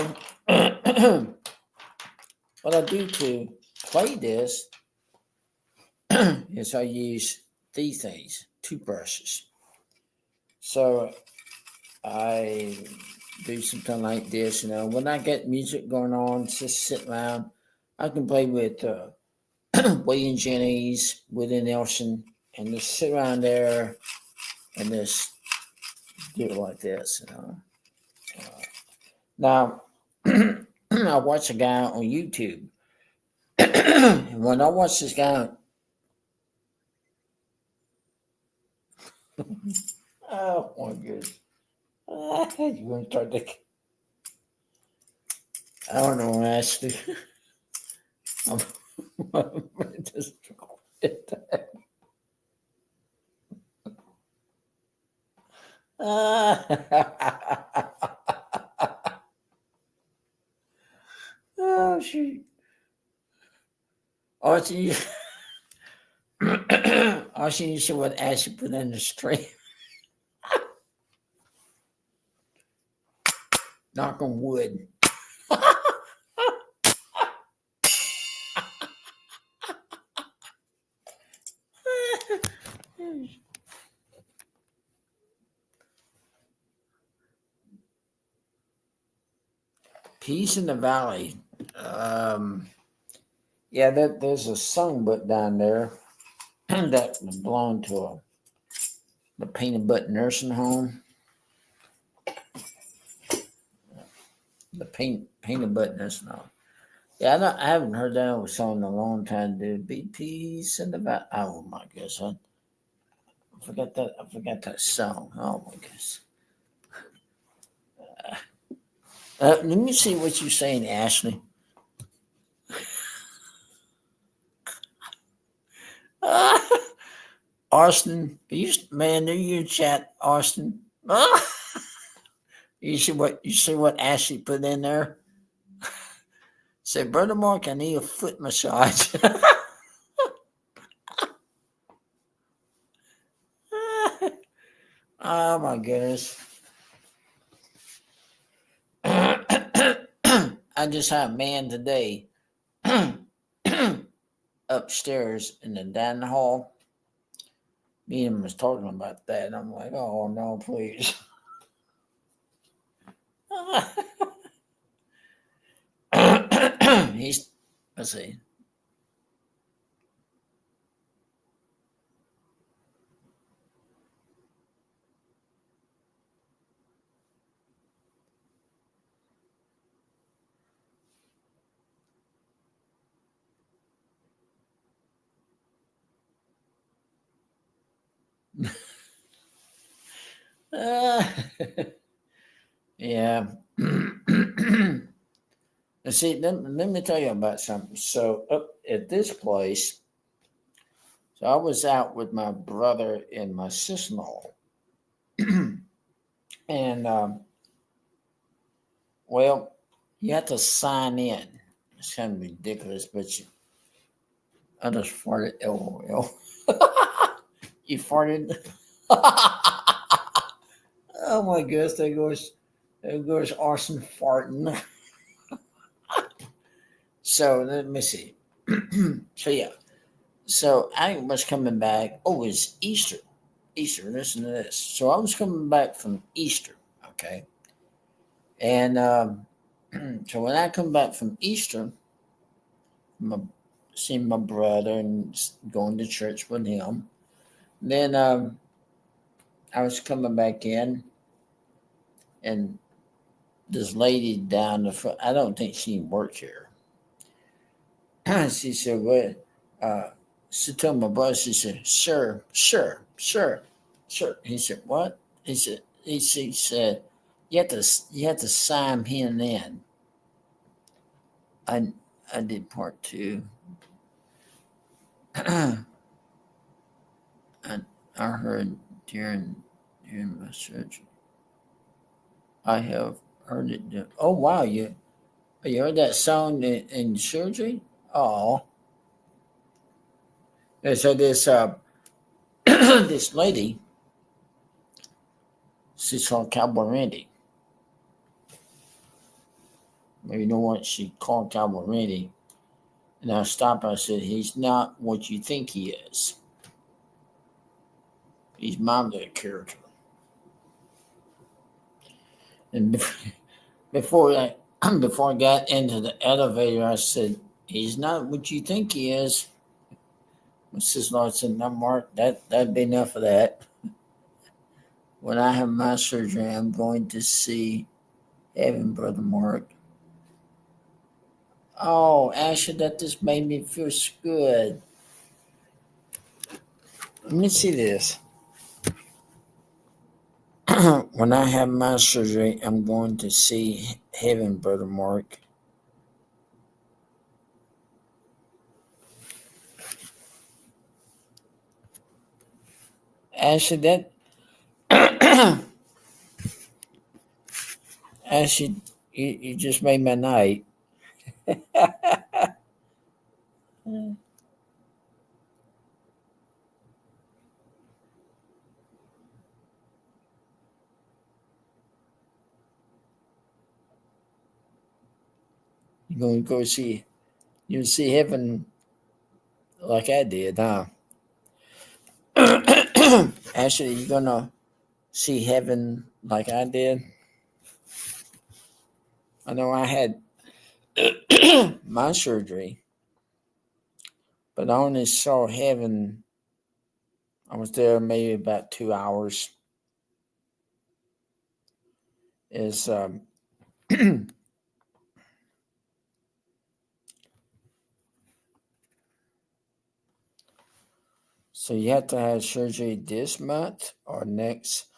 what I do to play this is I use these things, toothbrushes. So I do something like this, when I get music going on, just sit around. I can play with William Jennings, Willie Nelson, and just sit around there and just do it like this. Now, I watch a guy on YouTube. And when I watch this guy, oh my goodness. You want to start to, I don't know, Ashley. I'm just oh, shoot. Archie, Archie, you see what Ashley put in the stream? Knock on wood. Peace in the Valley. Yeah, there's a songbook down there that belonged to the Painted Butt Nursing Home. The Painted Butt Nursing Home. Yeah, I haven't heard that old song in a long time, dude. Be peace in the valley. Oh my gosh, I forgot that. I forgot that song. Oh my gosh. Let me see what you're saying, Ashley. Austin, man, are you in chat, Austin? You see what Ashley put in there? Say, Brother Mark, I need a foot massage. Oh my goodness. I just had a man today upstairs in the dining hall. Me and him was talking about that, and I'm like, oh no, please. Let's see. Yeah. Let's see, let me tell you about something. So up at this place, so I was out with my brother and my sister-in-law. And well, you have to sign in. It's kind of ridiculous, but I just farted. LOL. You farted. Oh my gosh, there goes arson farting. So let me see. So yeah. So I was coming back. Oh, it's Easter. Easter, listen to this. So I was coming back from Easter, okay? And so when I come back from Easter, seeing my brother and going to church with him, then I was coming back in, and this lady down the front, I don't think she worked here. She said, "What?" She told my brother, she said, sir. He said, "What?" She said, you have to sign him in. I I did part two. I I heard during my surgery. I have heard it. Oh wow, you heard that sound in surgery? Oh, and so this this lady, she's called Cowboy Randy. Maybe you know what she called Cowboy Randy. And I stopped. I said, "He's not what you think he is. He's my little character." And before I before I got into the elevator, I said, "He's not what you think he is." Mrs. Larson, "No, Mark, that'd be enough of that. When I have my surgery, I'm going to see heaven, Brother Mark." Oh, Ashley, that just made me feel good. Let me see this. When I have my surgery, I'm going to see heaven, Brother Mark. Ashley, that Ashley, you just made my night. You're going to go see you see heaven like I did, huh? Ashley, you gonna see heaven like I did? I know I had my surgery, but I only saw heaven. I was there maybe about 2 hours. Is So you have to have surgery this month or next?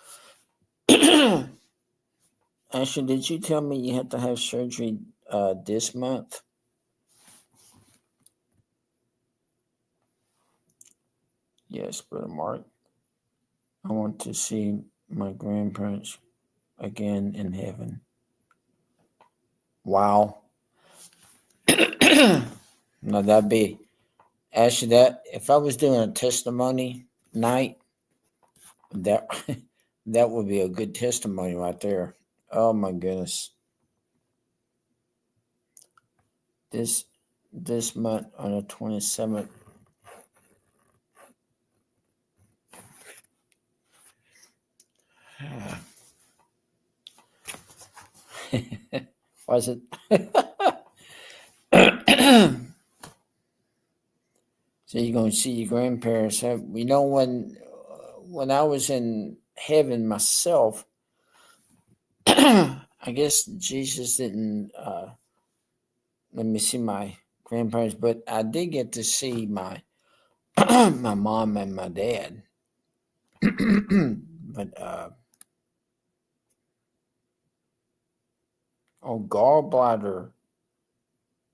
Actually, did you tell me you have to have surgery this month? Yes, Brother Mark. I want to see my grandparents again in heaven. Wow. No, that'd be actually that if I was doing a testimony night, that that would be a good testimony right there. Oh my goodness. This this month on the 27th. Was it? So you're gonna see your grandparents. You know when I was in heaven myself, I guess Jesus didn't let me see my grandparents, but I did get to see my my mom and my dad. But oh, gallbladder.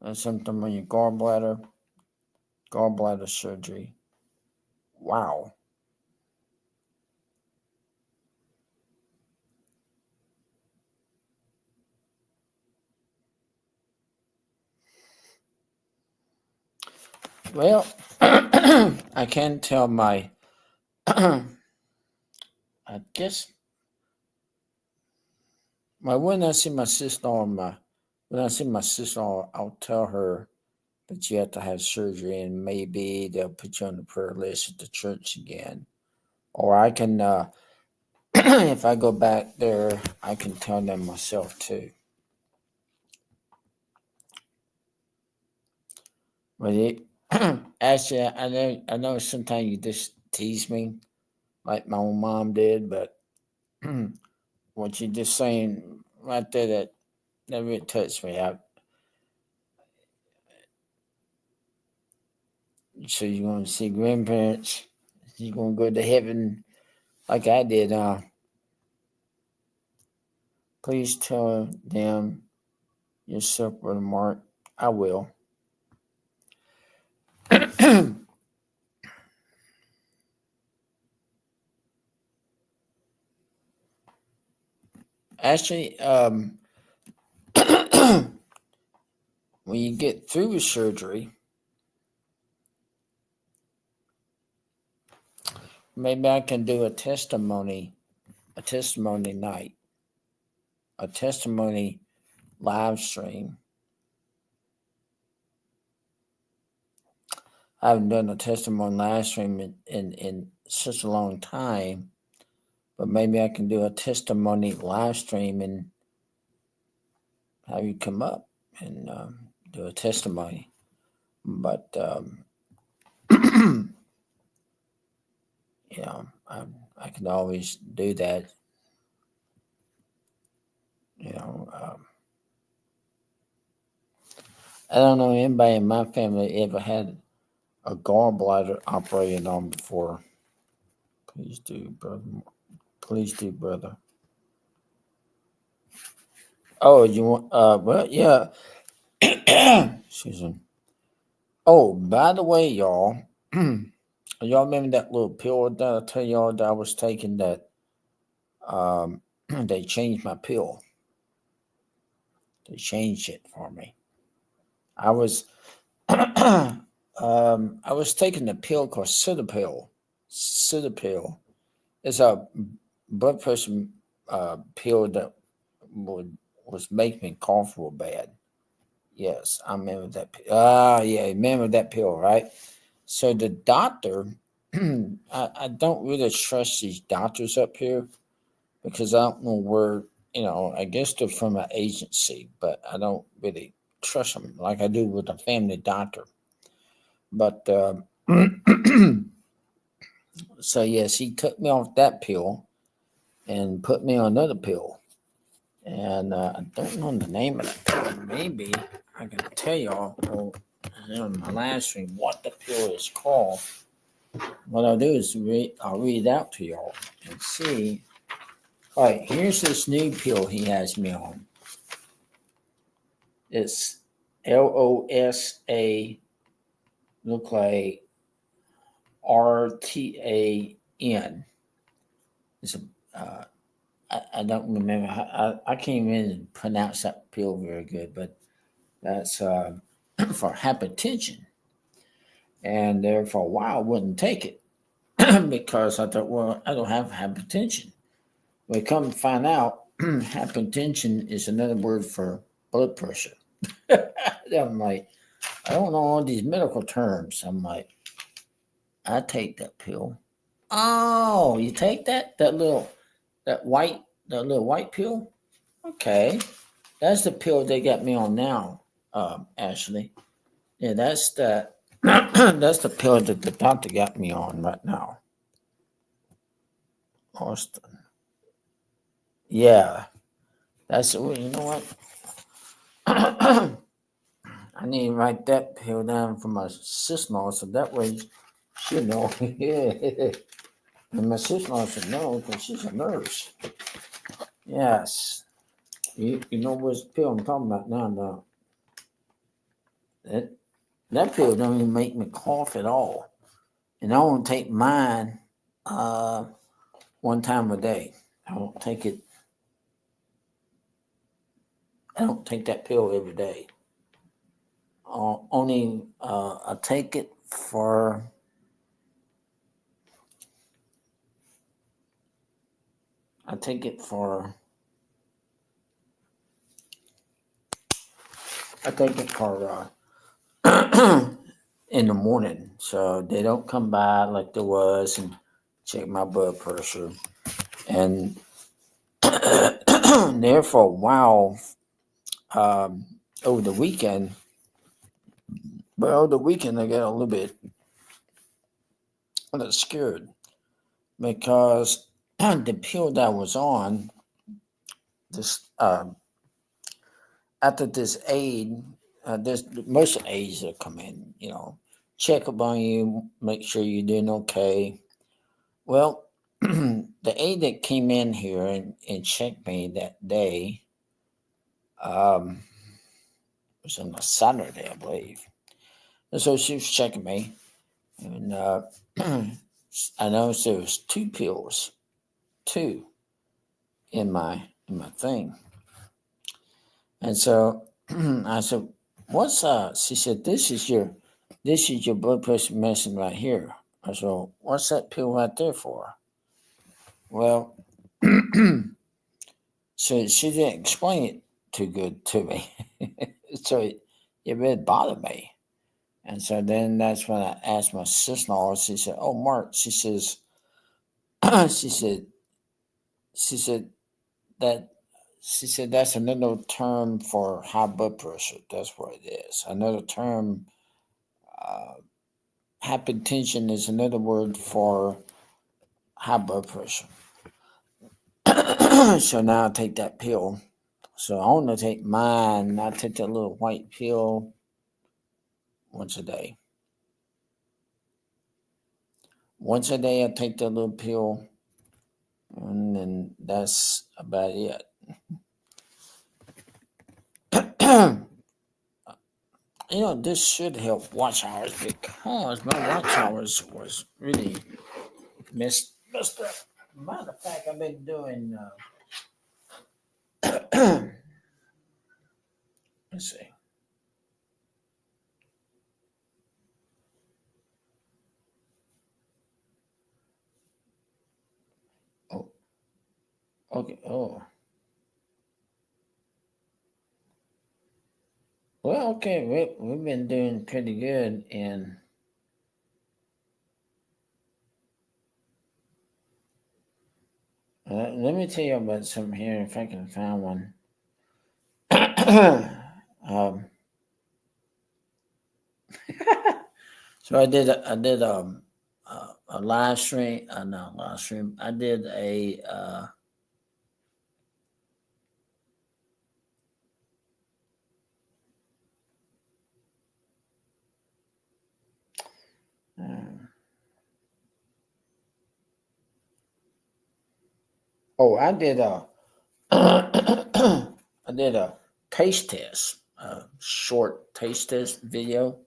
That's something on your gallbladder surgery. Wow. Well, I can tell my. I guess when I see my sister on my when I see my sister, I'll tell her that you have to have surgery, and maybe they'll put you on the prayer list at the church again. Or I can, if I go back there, I can tell them myself too. But actually, I know sometimes you just tease me, like my own mom did. But what you're just saying right there, that really touched me. So you're going to see grandparents. You're going to go to heaven like I did. Please tell them yourself, Brother Mark. I will. Actually, when you get through with surgery, maybe I can do a testimony night, a testimony live stream. I haven't done a testimony live stream in such a long time, but maybe I can do a testimony live stream and have you come up and do a testimony. But you know, I can always do that. You know, I don't know anybody in my family ever had a gallbladder operated on before. Please do, brother. Please do, brother. Oh, you want? Well, yeah. Excuse me. Oh, by the way, y'all, y'all remember that little pill that I tell y'all that I was taking that they changed my pill. They changed it for me. I was I was taking the pill called Citapil. Citapil is a blood pressure pill that was making me cough real bad. Yes, I remember that. Yeah, remember that pill, right? So the doctor, I don't really trust these doctors up here because I don't know where, I guess they're from an agency, but I don't really trust them like I do with a family doctor. But so, yes, he took me off that pill and put me on another pill. And I don't know the name of that pill. Maybe I can tell y'all in my live stream what the pill is called. What I'll do is I'll read it out to y'all and see. All right, here's this new pill he has me on. It's LOSA, look like RTAN. It's I don't remember. I can't even pronounce that pill very good, but that's for hypertension. And there for a while I wouldn't take it because I thought, well, I don't have hypertension. We come to find out hypertension is another word for blood pressure. I'm like, I don't know all these medical terms. I'm like, I take that pill. Oh, you take that little white pill? Okay. That's the pill they got me on now, Ashley. Yeah, that's that's the pill that the doctor got me on right now. Austin. Yeah. That's you know what? I need to write that pill down for my sister-in-law so that way she'll know. Yeah. And my sister-in-law should know because she's a nurse. Yes. You know what pill I'm talking about now, though. That pill don't even make me cough at all. And I only take mine one time a day. I don't take it. I don't take that pill every day. Only I take it for. I take it for. I take it for in the morning, so they don't come by like there was and check my blood pressure. And there for a while, over the weekend. Well, the weekend I got a little bit scared because the pill that I was on, this after this aid, there's most aides that come in, check up on you, make sure you're doing okay. Well, the aide that came in here and checked me that day, it was on a Saturday, I believe. And so she was checking me, and I noticed there was two pills in my in my thing. And so I said, "What's She said, this is your blood pressure medicine right here." I said, "What's that pill right there for?" Well, so she didn't explain it too good to me, so it really bothered me. And so then that's when I asked my sister-in-law. She said, "Oh, Mark," she says, she said, she said that she said that's another term for high blood pressure. That's what it is. Another term, uh, hypertension is another word for high blood pressure. So now I take that pill. So I only take mine. I take that little white pill once a day. Once a day, I take that little pill, and then that's about it. This should help watch hours because my watch hours was really messed up. Matter of fact, I've been doing. Let's see. Oh, okay. Oh, well, okay. We've been doing pretty good, and let me tell you about something here if I can find one. um, so I did a live stream. No, live stream. I did a. Uh, oh, I did a. I did a taste test, a short taste test video.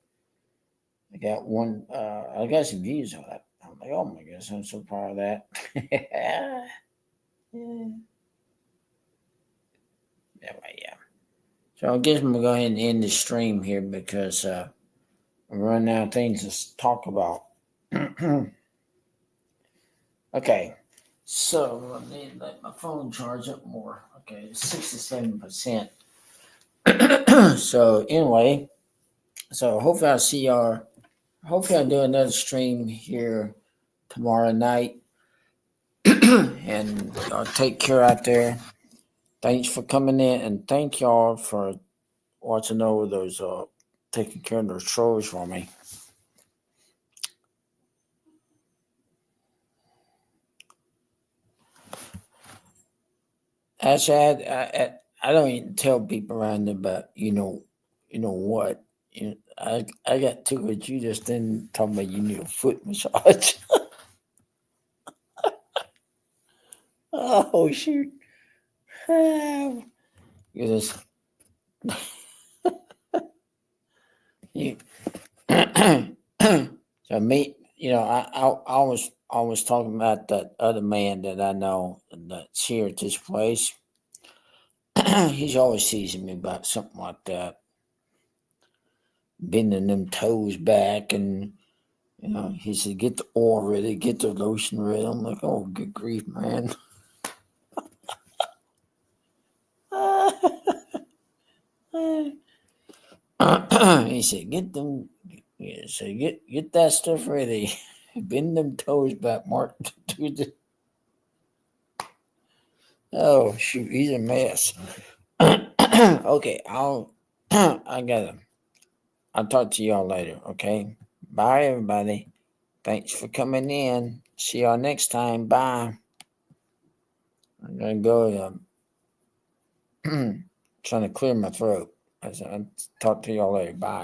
I got one. I got some views on it. I'm like, oh my goodness, I'm so proud of that. Yeah, yeah. So I guess I'm gonna go ahead and end the stream here because I'm running out of things to talk about. Okay, so I need to let my phone charge up more. Okay, 67%. So anyway, so hopefully I'll see y'all. Hopefully I'll do another stream here tomorrow night. And y'all take care out there. Thanks for coming in, and thank y'all for watching over those, taking care of those trolls for me. Actually, I don't even tell people around there, but you know what? I got too much. You just didn't talk about you need a foot massage. Oh shoot! You just you. So me, I was talking about that other man that I know that's here at this place. He's always teasing me about something like that, bending them toes back, and he said, "Get the oil ready, get the lotion ready." I'm like, "Oh, good grief, man!" He said, "Get them." He said, "Get that stuff ready, bend them toes back, Mark." Oh shoot, he's a mess. Okay, I gotta. I'll talk to y'all later. Okay, bye, everybody. Thanks for coming in. See y'all next time. Bye. I'm gonna go trying to clear my throat. I'll talk to y'all later. Bye.